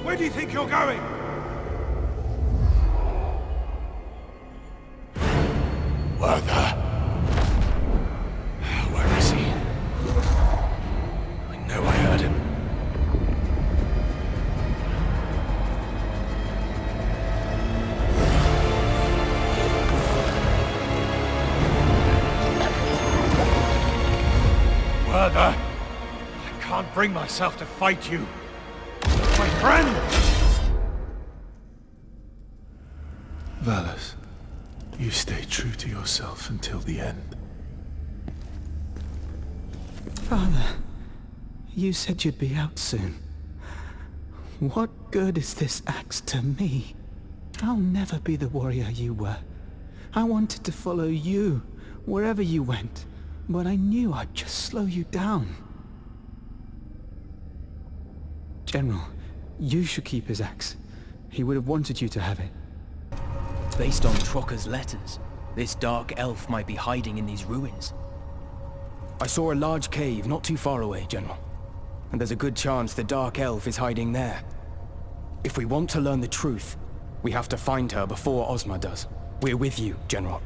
Where do you think you're going? Werther. Where is he? I know I heard him. Werther, I can't bring myself to fight you. My friend! Valus, you stay true to yourself until the end. Father, you said you'd be out soon. What good is this axe to me? I'll never be the warrior you were. I wanted to follow you, wherever you went, but I knew I'd just slow you down. General, you should keep his axe. He would have wanted you to have it. Based on Trocker's letters, this dark elf might be hiding in these ruins. I saw a large cave not too far away, General. And there's a good chance the dark elf is hiding there. If we want to learn the truth, we have to find her before Ozma does. We're with you, General.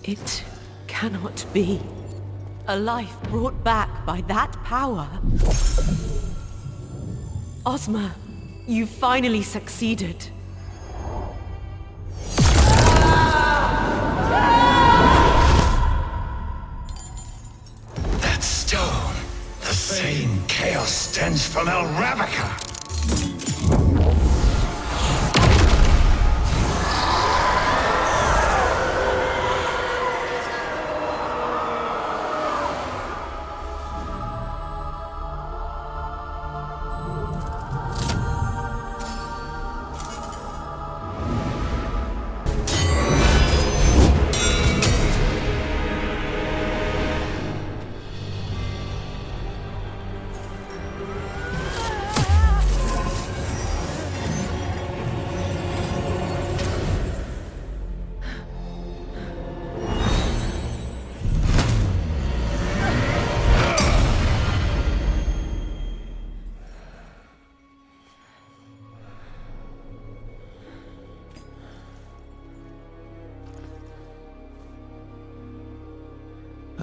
It cannot be. A life brought back by that power. Ozma, you finally succeeded. That stone, the same chaos stench from El Ravica.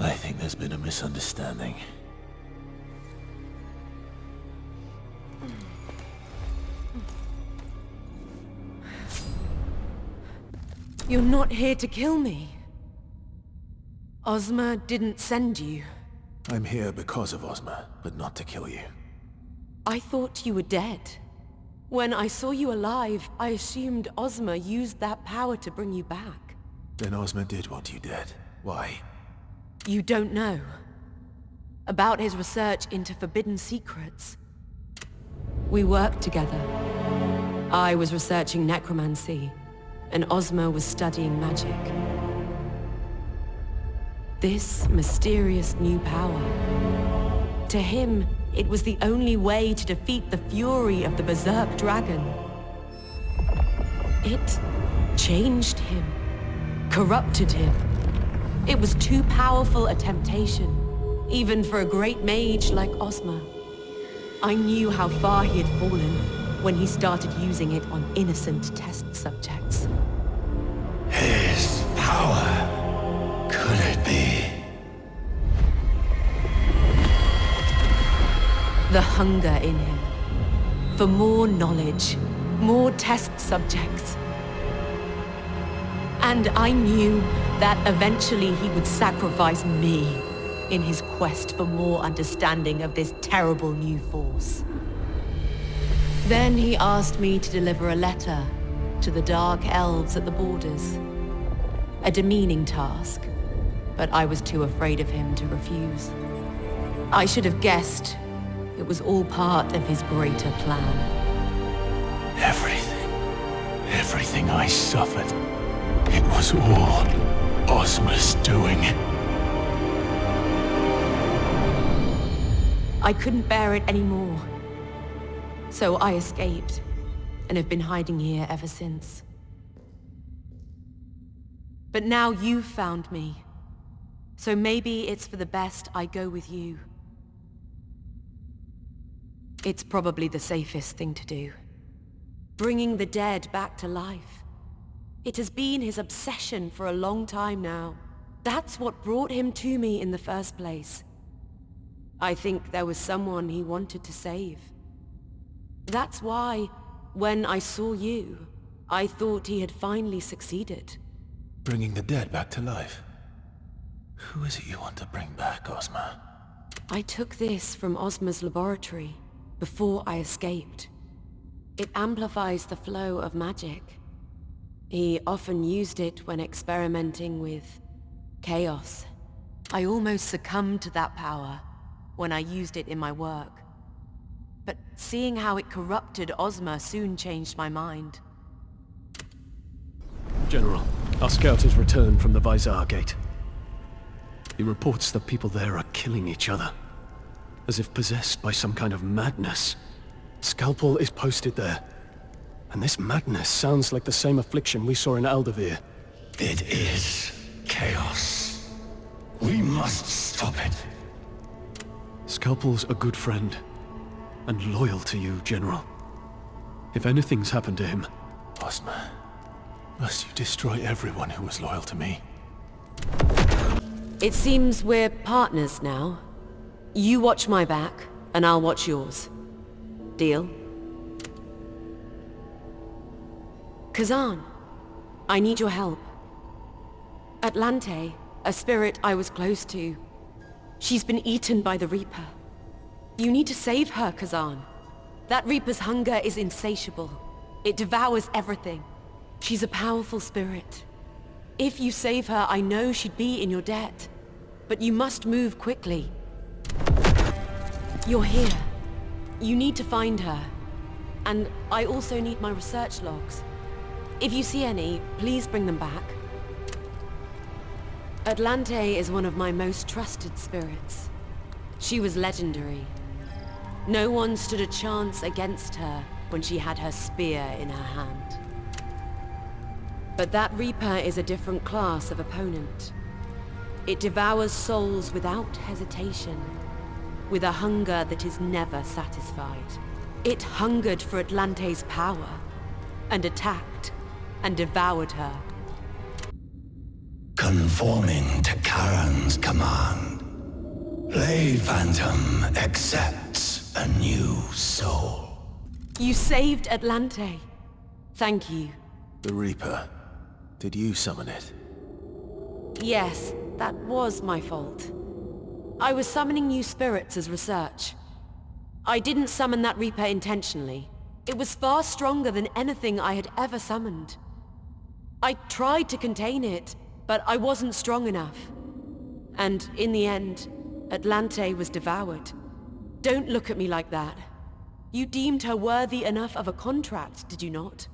I think there's been a misunderstanding. You're not here to kill me. Ozma didn't send you. I'm here because of Ozma, but not to kill you. I thought you were dead. When I saw you alive, I assumed Ozma used that power to bring you back. Then Ozma did what you did. Why? You don't know. About his research into forbidden secrets. We worked together. I was researching necromancy, and Ozma was studying magic. This mysterious new power. To him, it was the only way to defeat the fury of the Berserk dragon. It changed him, corrupted him. It was too powerful a temptation, even for a great mage like Ozma. I knew how far he had fallen when he started using it on innocent test subjects. His power, could it be? The hunger in him. For more knowledge, more test subjects. And I knew that eventually he would sacrifice me in his quest for more understanding of this terrible new force. Then he asked me to deliver a letter to the Dark Elves at the borders. A demeaning task, but I was too afraid of him to refuse. I should have guessed it was all part of his greater plan. Everything I suffered, it was all Ozma's doing. I couldn't bear it anymore. So I escaped, and have been hiding here ever since. But now you've found me. So maybe it's for the best I go with you. It's probably the safest thing to do. Bringing the dead back to life. It has been his obsession for a long time now. That's what brought him to me in the first place. I think there was someone he wanted to save. That's why, when I saw you, I thought he had finally succeeded. Bringing the dead back to life? Who is it you want to bring back, Ozma? I took this from Ozma's laboratory before I escaped. It amplifies the flow of magic. He often used it when experimenting with chaos. I almost succumbed to that power when I used it in my work. But seeing how it corrupted Ozma soon changed my mind. General, our scout has returned from the Vizar Gate. He reports that people there are killing each other, as if possessed by some kind of madness. Scalpel is posted there, and this madness sounds like the same affliction we saw in Aldavir. It is chaos. We must stop it. Scalpel's a good friend, and loyal to you, General. If anything's happened to him... Ozma, must you destroy everyone who was loyal to me? It seems we're partners now. You watch my back, and I'll watch yours. Deal? Khazan, I need your help. Atlante, a spirit I was close to, she's been eaten by the Reaper. You need to save her, Khazan. That Reaper's hunger is insatiable. It devours everything. She's a powerful spirit. If you save her, I know she'd be in your debt. But you must move quickly. You're here. You need to find her. And I also need my research logs. If you see any, please bring them back. Atlante is one of my most trusted spirits. She was legendary. No one stood a chance against her when she had her spear in her hand. But that Reaper is a different class of opponent. It devours souls without hesitation, with a hunger that is never satisfied. It hungered for Atlante's power, and attacked, and devoured her. Conforming to Charon's command, Blade Phantom accepts a new soul. You saved Atlante. Thank you. The Reaper. Did you summon it? Yes, that was my fault. I was summoning new spirits as research. I didn't summon that Reaper intentionally. It was far stronger than anything I had ever summoned. I tried to contain it, but I wasn't strong enough. And in the end, Atlante was devoured. Don't look at me like that. You deemed her worthy enough of a contract, did you not?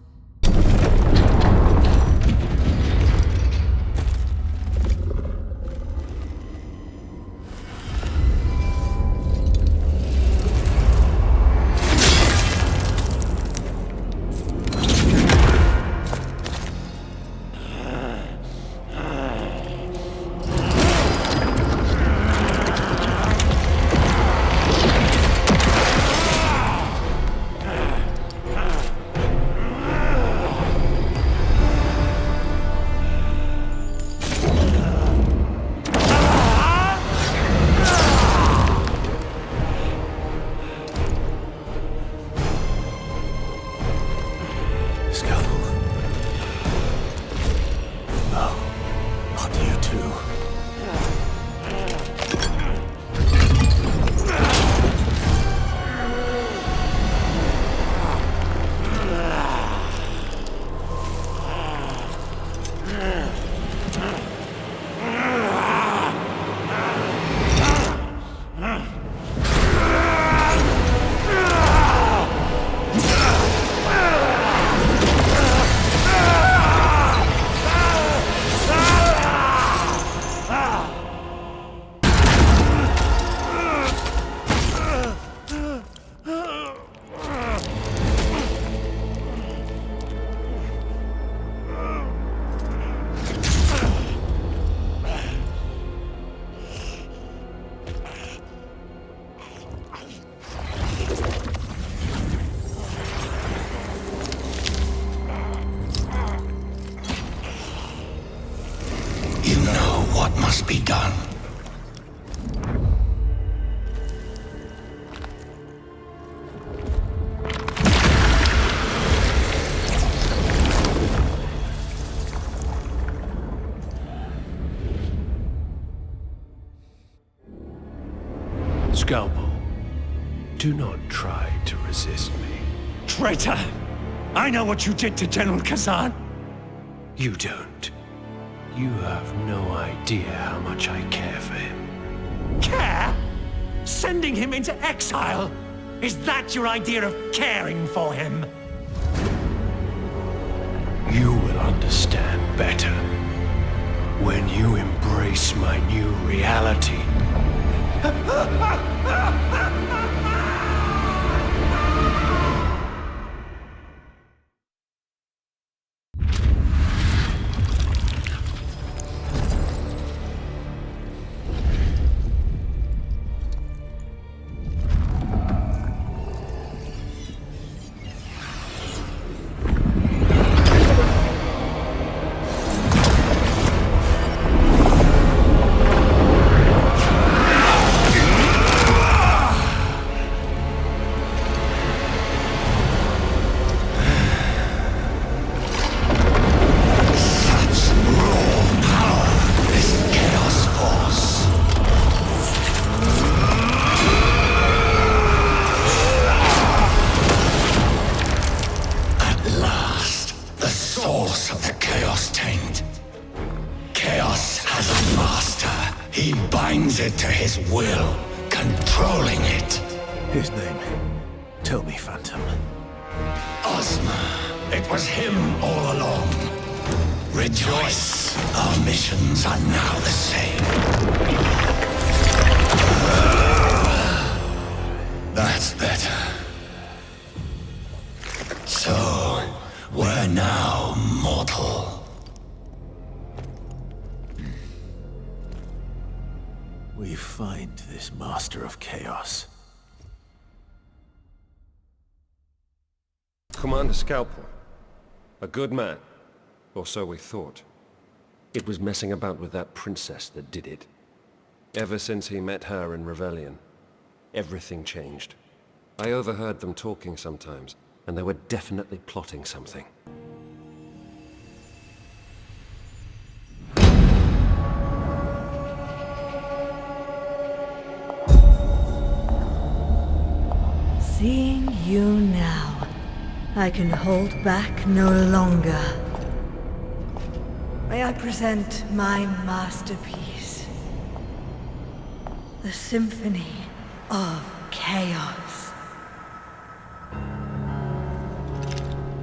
Be done. Scalpel, do not try to resist me. Traitor! I know what you did to General Khazan! You don't. You have no idea how much I care for him. Care? Sending him into exile? Is that your idea of caring for him? You will understand better when you embrace my new reality. It to his will, controlling it. His name? Tell me, Phantom. Ozma. It was him all along. Rejoice. Our missions are now the same. That's better. So, we're now mortal. We find this Master of Chaos. Commander Scalpel. A good man. Or so we thought. It was messing about with that princess that did it. Ever since he met her in Rebellion, everything changed. I overheard them talking sometimes, and they were definitely plotting something. Seeing you now, I can hold back no longer. May I present my masterpiece? The Symphony of Chaos.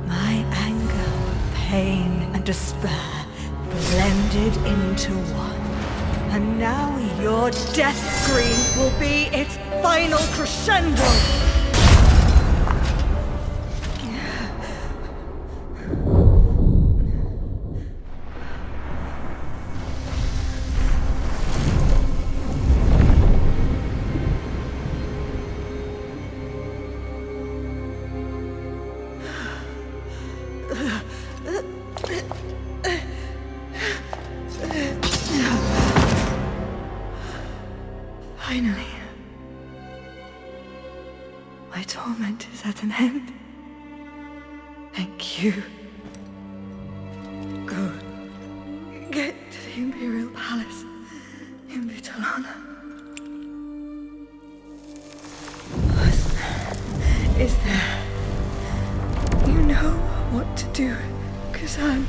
My anger, pain, and despair blended into one. And now your death scream will be its final crescendo! Finally. My torment is at an end. Thank you. Go. Get to the Imperial Palace in Vitalana. Ozma is there. You know what to do, Khazan.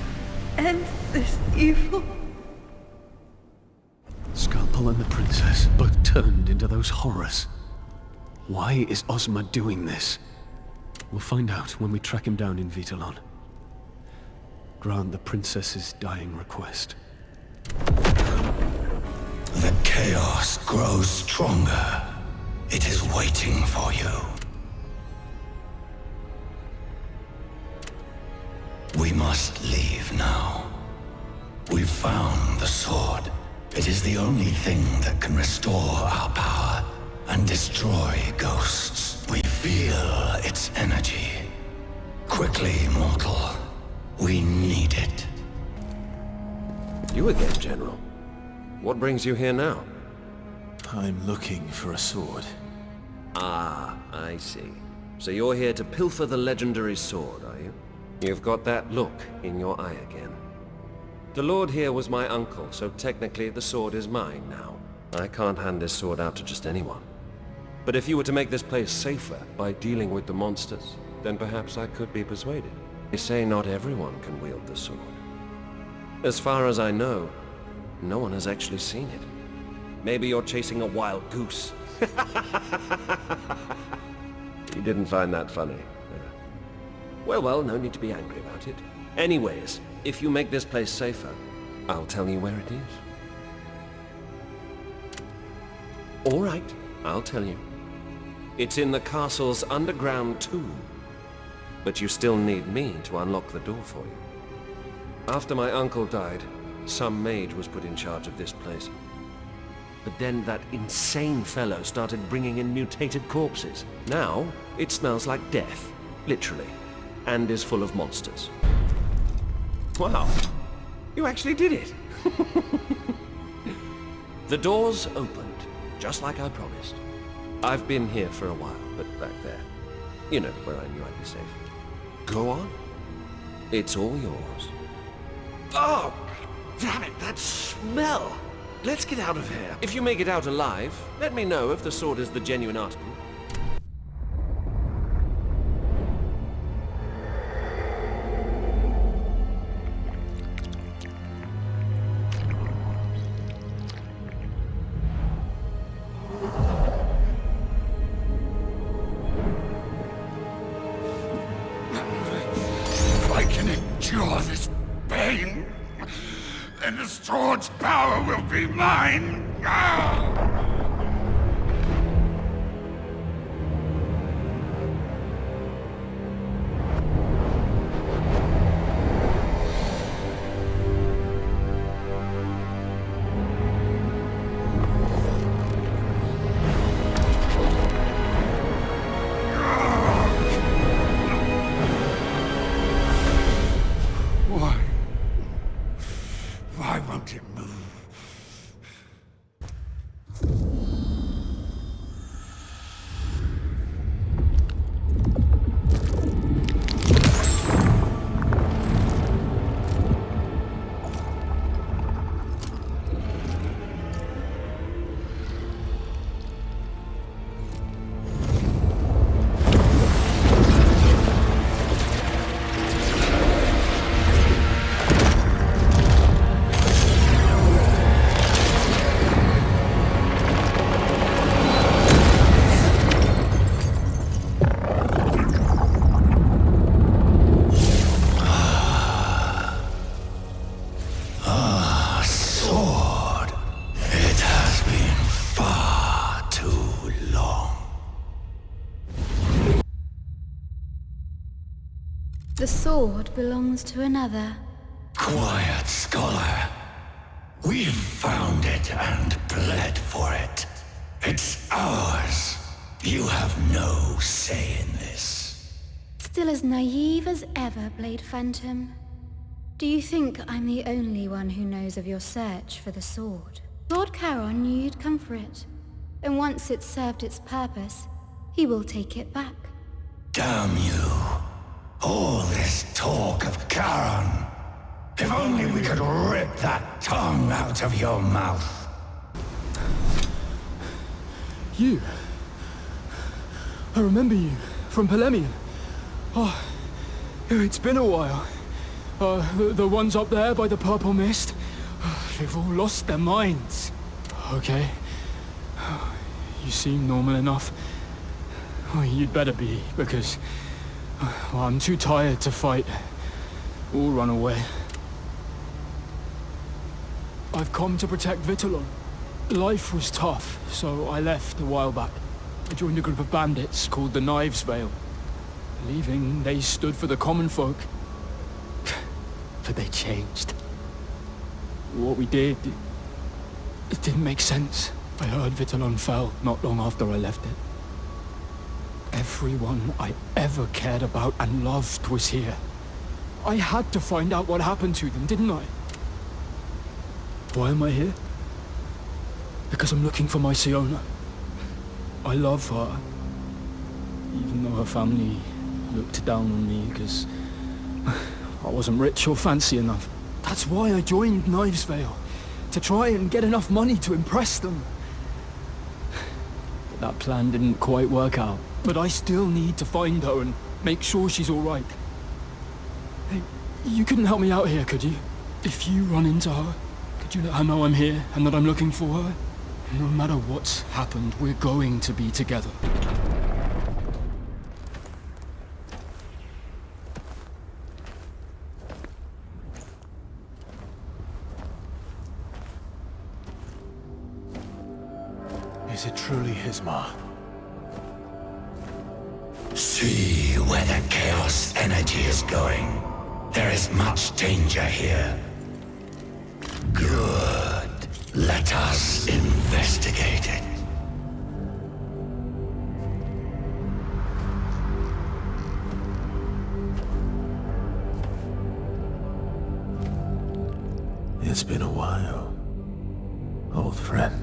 End this evil. Scalpel and the princess both turned into those horrors. Why is Ozma doing this? We'll find out when we track him down in Vitalon. Grant the princess's dying request. The chaos grows stronger. It is waiting for you. We must leave now. We've found the sword. It is the only thing that can restore our power and destroy ghosts. We feel its energy. Quickly, mortal. We need it. You again, General. What brings you here now? I'm looking for a sword. Ah, I see. So you're here to pilfer the legendary sword, are you? You've got that look in your eye again. The Lord here was my uncle, so technically the sword is mine now. I can't hand this sword out to just anyone. But if you were to make this place safer by dealing with the monsters, then perhaps I could be persuaded. They say not everyone can wield the sword. As far as I know, no one has actually seen it. Maybe you're chasing a wild goose. You didn't find that funny. Well, no need to be angry about it. Anyways, if you make this place safer, I'll tell you where it is. All right, I'll tell you. It's in the castle's underground tomb. But you still need me to unlock the door for you. After my uncle died, some mage was put in charge of this place. But then that insane fellow started bringing in mutated corpses. Now, it smells like death, literally, and is full of monsters. Wow, you actually did it. The doors opened, just like I promised. I've been here for a while, but back there, you know, where I knew I'd be safe. Go on. It's all yours. Oh, damn it, that smell! Let's get out of here. If you make it out alive, let me know if the sword is the genuine article. If I can endure this pain, then the sword's power will be mine. Why won't it move? The sword belongs to another. Quiet, scholar. We've found it and bled for it. It's ours. You have no say in this. Still as naive as ever, Blade Phantom. Do you think I'm the only one who knows of your search for the sword? Lord Charon knew you'd come for it, and once it's served its purpose, he will take it back. Damn you. All this talk of Charon. If only we could rip that tongue out of your mouth. You? I remember you, from Polemian. Oh, it's been a while. The ones up there by the purple mist, they've all lost their minds. Okay. You seem normal enough. Well, you'd better be, because I'm too tired to fight. Or run away. I've come to protect Vitellon. Life was tough, so I left a while back. I joined a group of bandits called the Unveiled. Leaving, they stood for the common folk. But they changed. What we did, it didn't make sense. I heard Vitellon fell not long after I left it. Everyone I ever cared about and loved was here. I had to find out what happened to them, didn't I? Why am I here? Because I'm looking for my Siona. I love her. Even though her family looked down on me because I wasn't rich or fancy enough. That's why I joined Knives Vale. To try and get enough money to impress them. But that plan didn't quite work out. But I still need to find her and make sure she's alright. Hey, you couldn't help me out here, could you? If you run into her, could you let her know I'm here and that I'm looking for her? No matter what's happened, we're going to be together. Is it truly his mark? See where the chaos energy is going. There is much danger here. Good. Let us investigate it. It's been a while, old friend.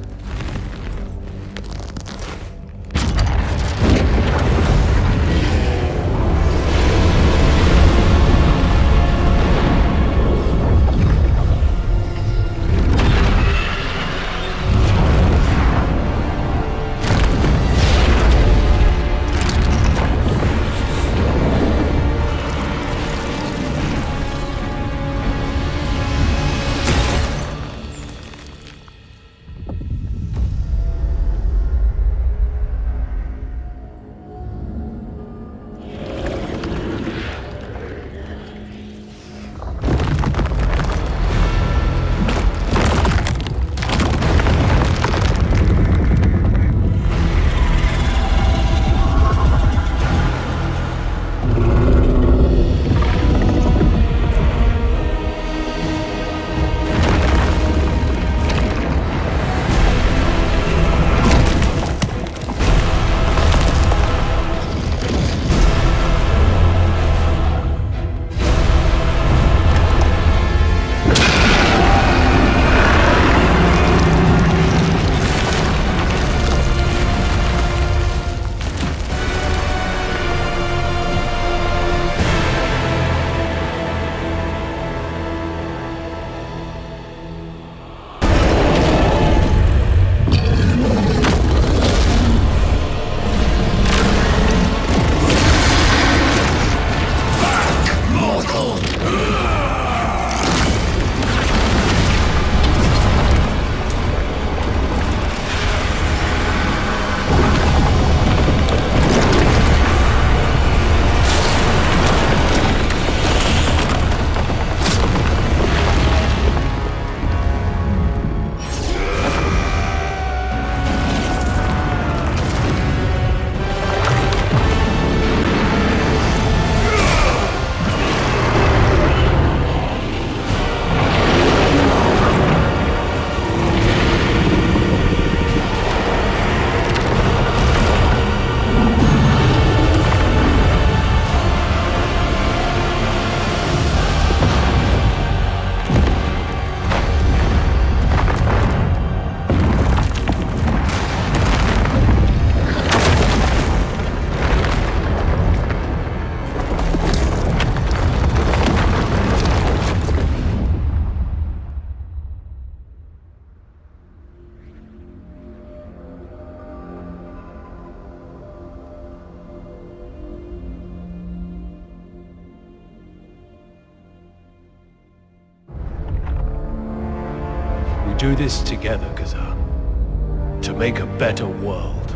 do this together, Khazan. To make a better world.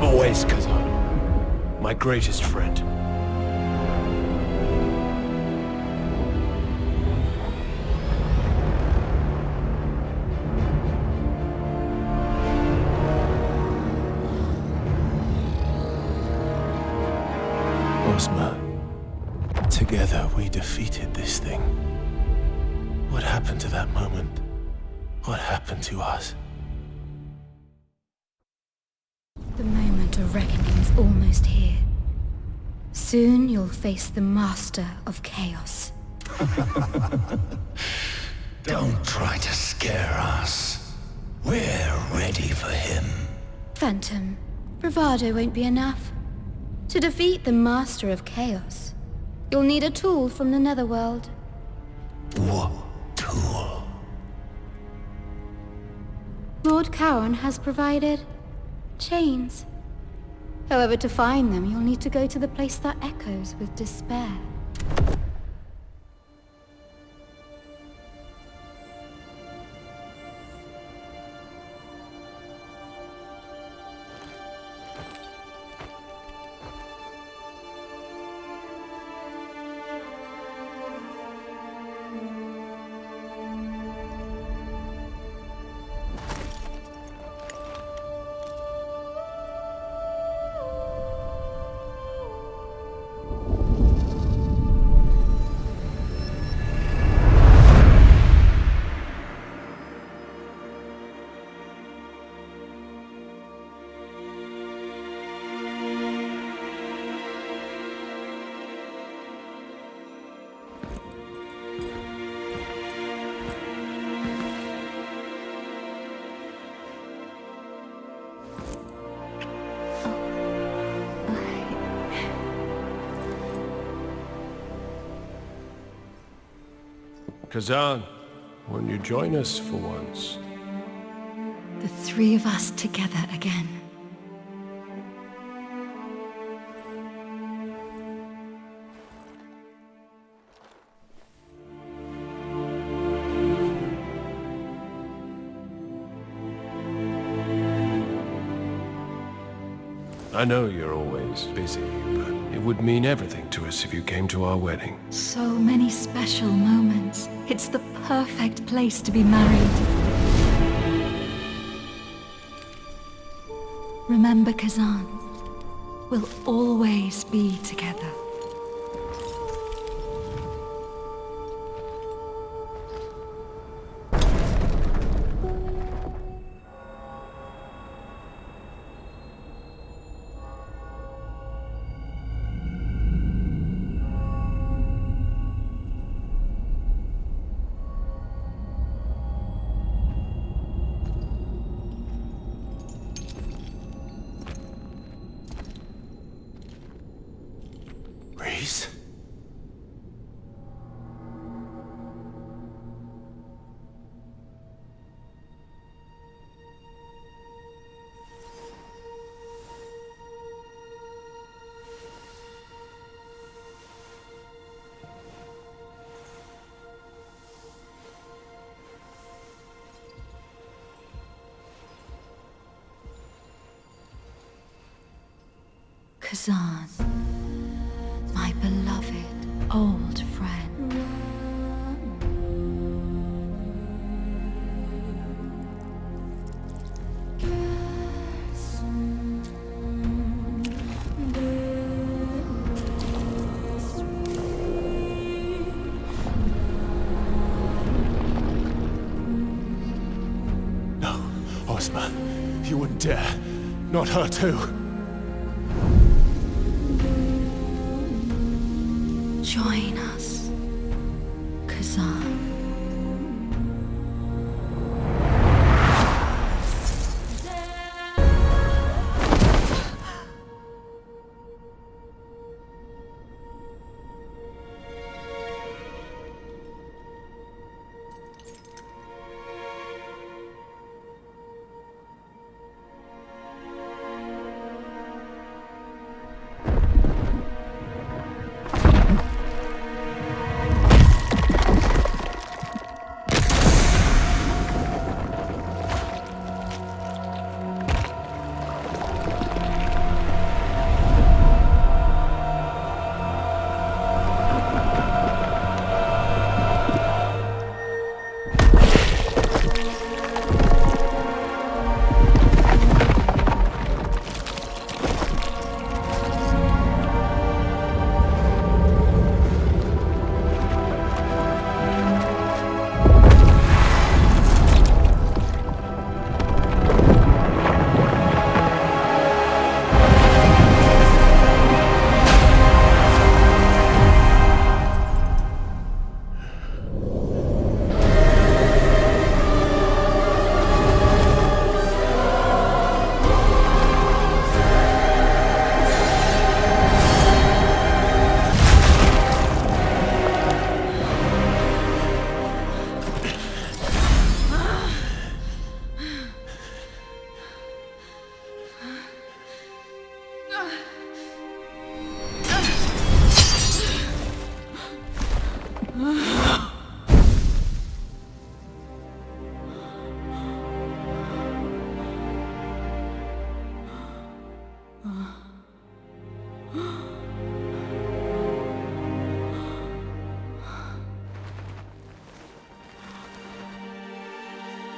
Always, Khazan. My greatest friend. Ozma, together we defeated this thing. What happened to that moment? What happened to us? The moment of reckoning is almost here. Soon you'll face the Master of Chaos. Don't try to scare us. We're ready for him. Phantom, bravado won't be enough. To defeat the Master of Chaos, you'll need a tool from the Netherworld. What tool? Lord Charon has provided chains. However, to find them, you'll need to go to the place that echoes with despair. Khazan, won't you join us for once? The three of us together again. I know you're always busy, but it would mean everything to us if you came to our wedding. So many special moments. It's the perfect place to be married. Remember, Khazan, we'll always be together. Khazan, my beloved old friend. No, Ozma, you wouldn't dare. Not her too. Join us, Khazan.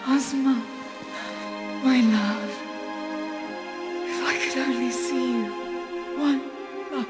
Ozma, my love. If I could only see you. One love.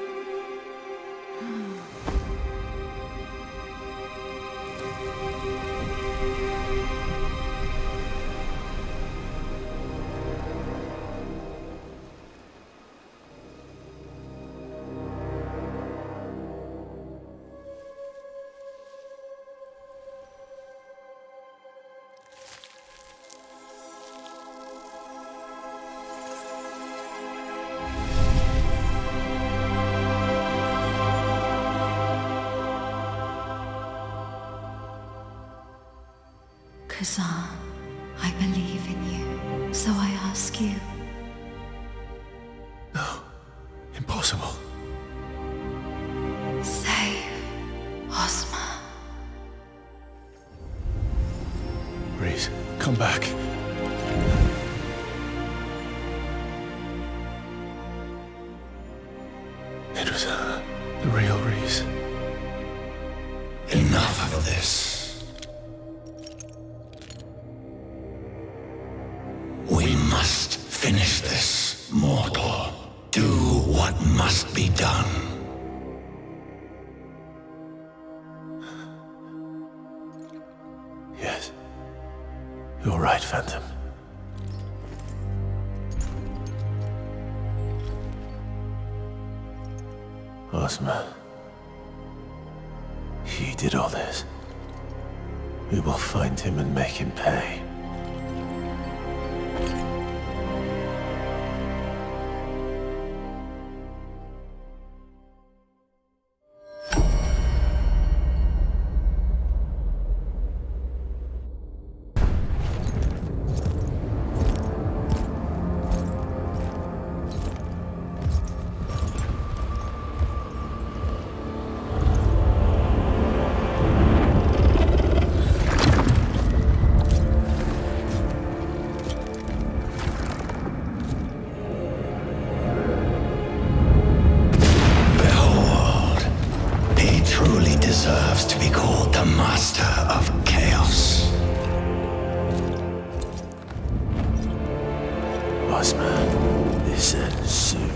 Khazan, I believe in you, so I ask you. No. Impossible. Save Ozma. Reese, come back. It was the real Reese. Enough of this. We must finish this, mortal. Do what must be done. Yes. You're right, Phantom. Ozma. He did all this. We will find him and make him pay. Deserves to be called the Master of Chaos. Ozma, listen soon.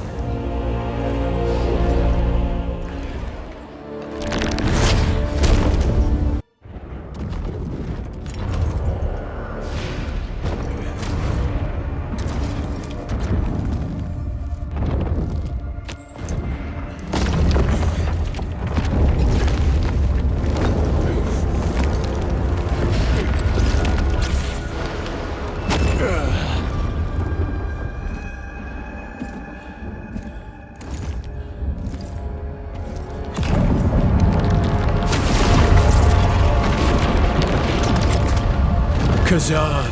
Khazan,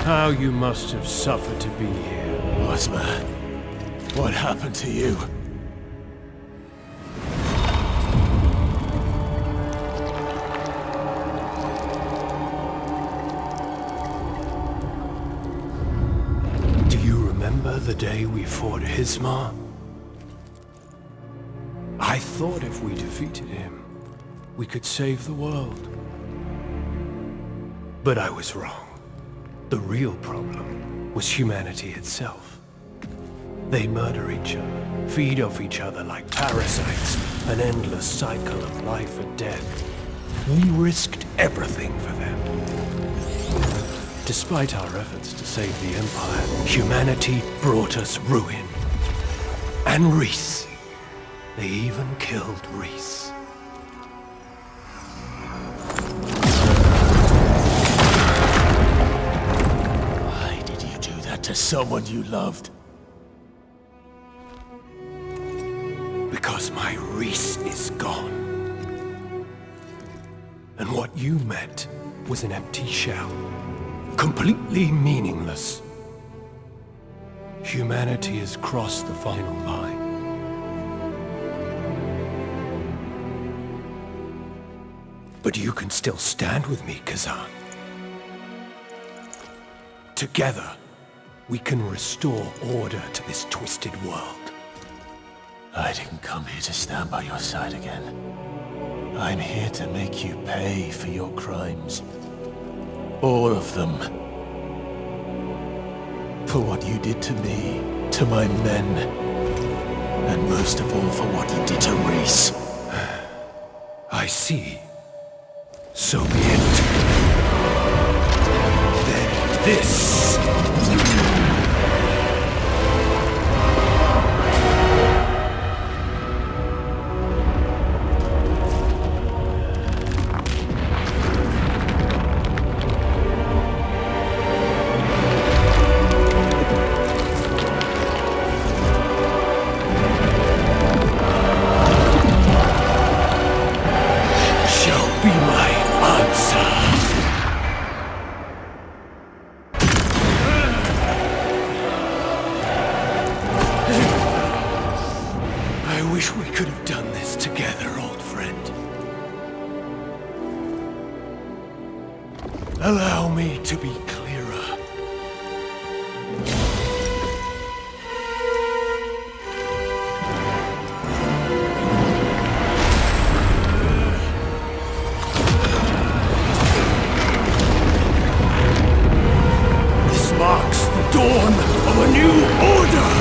how you must have suffered to be here. Ozma, what happened to you? Do you remember the day we fought Hismar? I thought if we defeated him, we could save the world. But I was wrong. The real problem was humanity itself. They murder each other, feed off each other like parasites, an endless cycle of life and death. We risked everything for them. Despite our efforts to save the Empire, humanity brought us ruin. And Reese. They even killed Reese. To someone you loved. Because my Reese is gone. And what you meant was an empty shell. Completely meaningless. Humanity has crossed the final line. But you can still stand with me, Khazan. Together, we can restore order to this twisted world. I didn't come here to stand by your side again. I'm here to make you pay for your crimes. All of them. For what you did to me, to my men, and most of all for what you did to Reese. I see. So be it. Then this... Allow me to be clearer. This marks the dawn of a new order!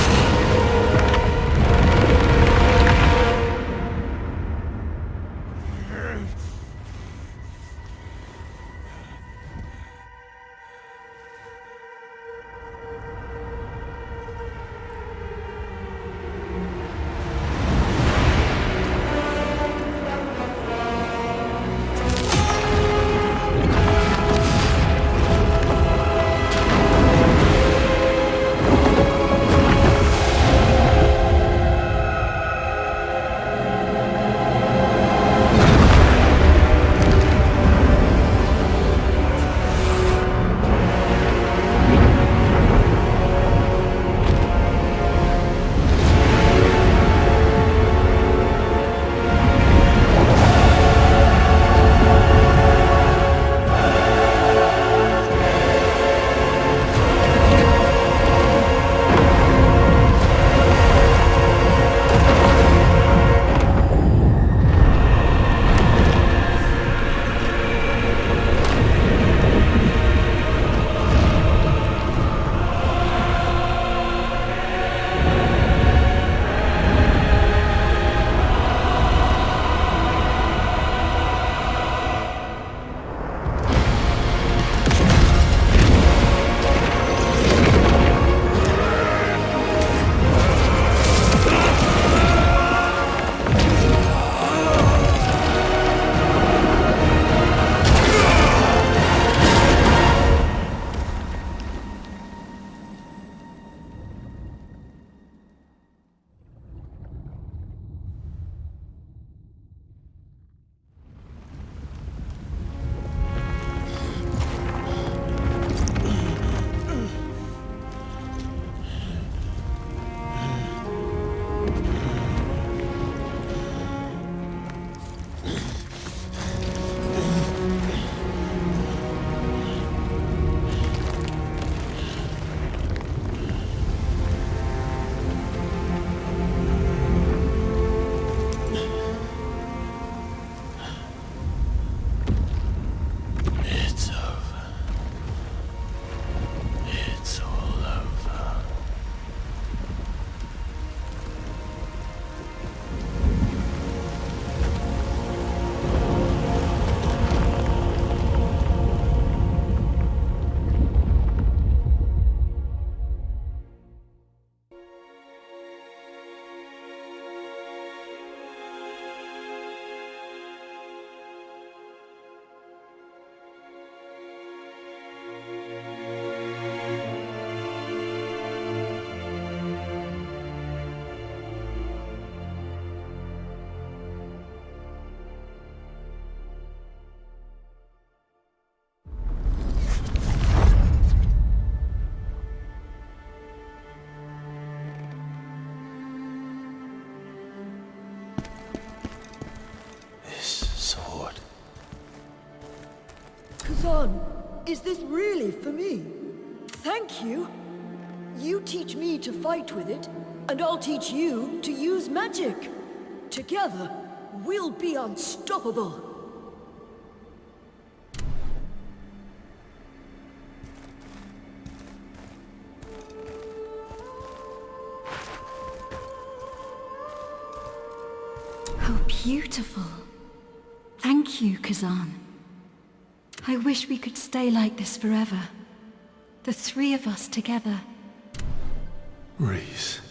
Khazan, is this really for me? Thank you. You teach me to fight with it, and I'll teach you to use magic. Together, we'll be unstoppable. beautiful. Thank you, Khazan. I wish we could stay like this forever. The three of us together. Reese.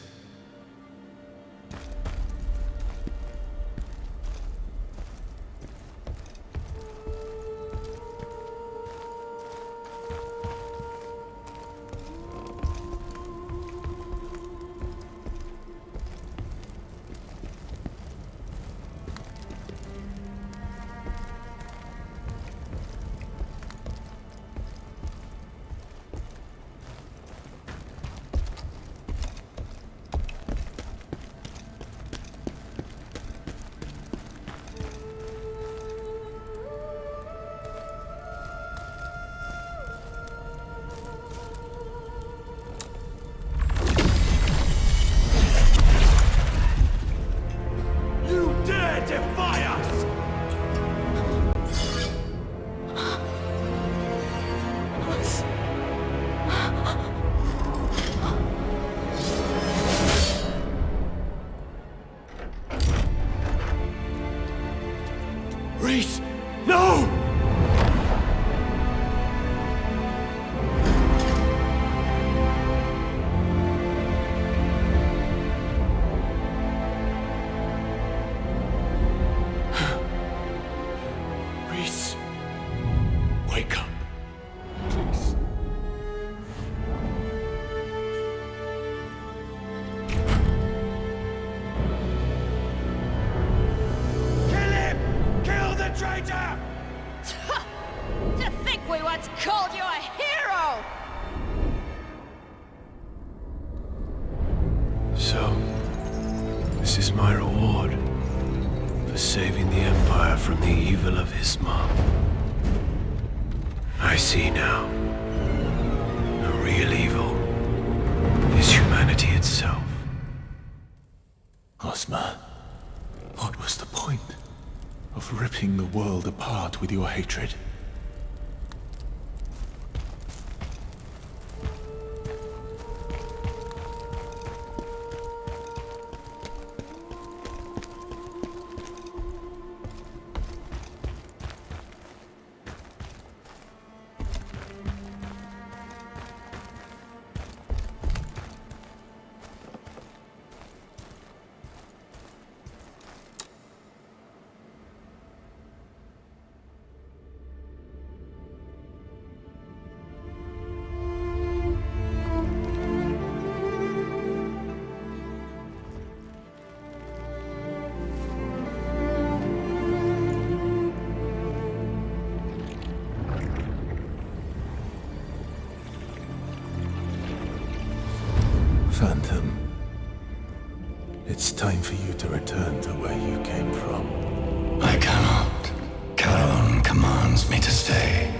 Reese! No! Reese, wake up, please. Traitor! To think we once called you a hero! So, this is my reward for saving the Empire from the evil of Ozma. I see now. The real evil is humanity itself. Ozma, what was the point of ripping the world apart with your hatred? Phantom, it's time for you to return to where you came from. I cannot. Charon commands me to stay.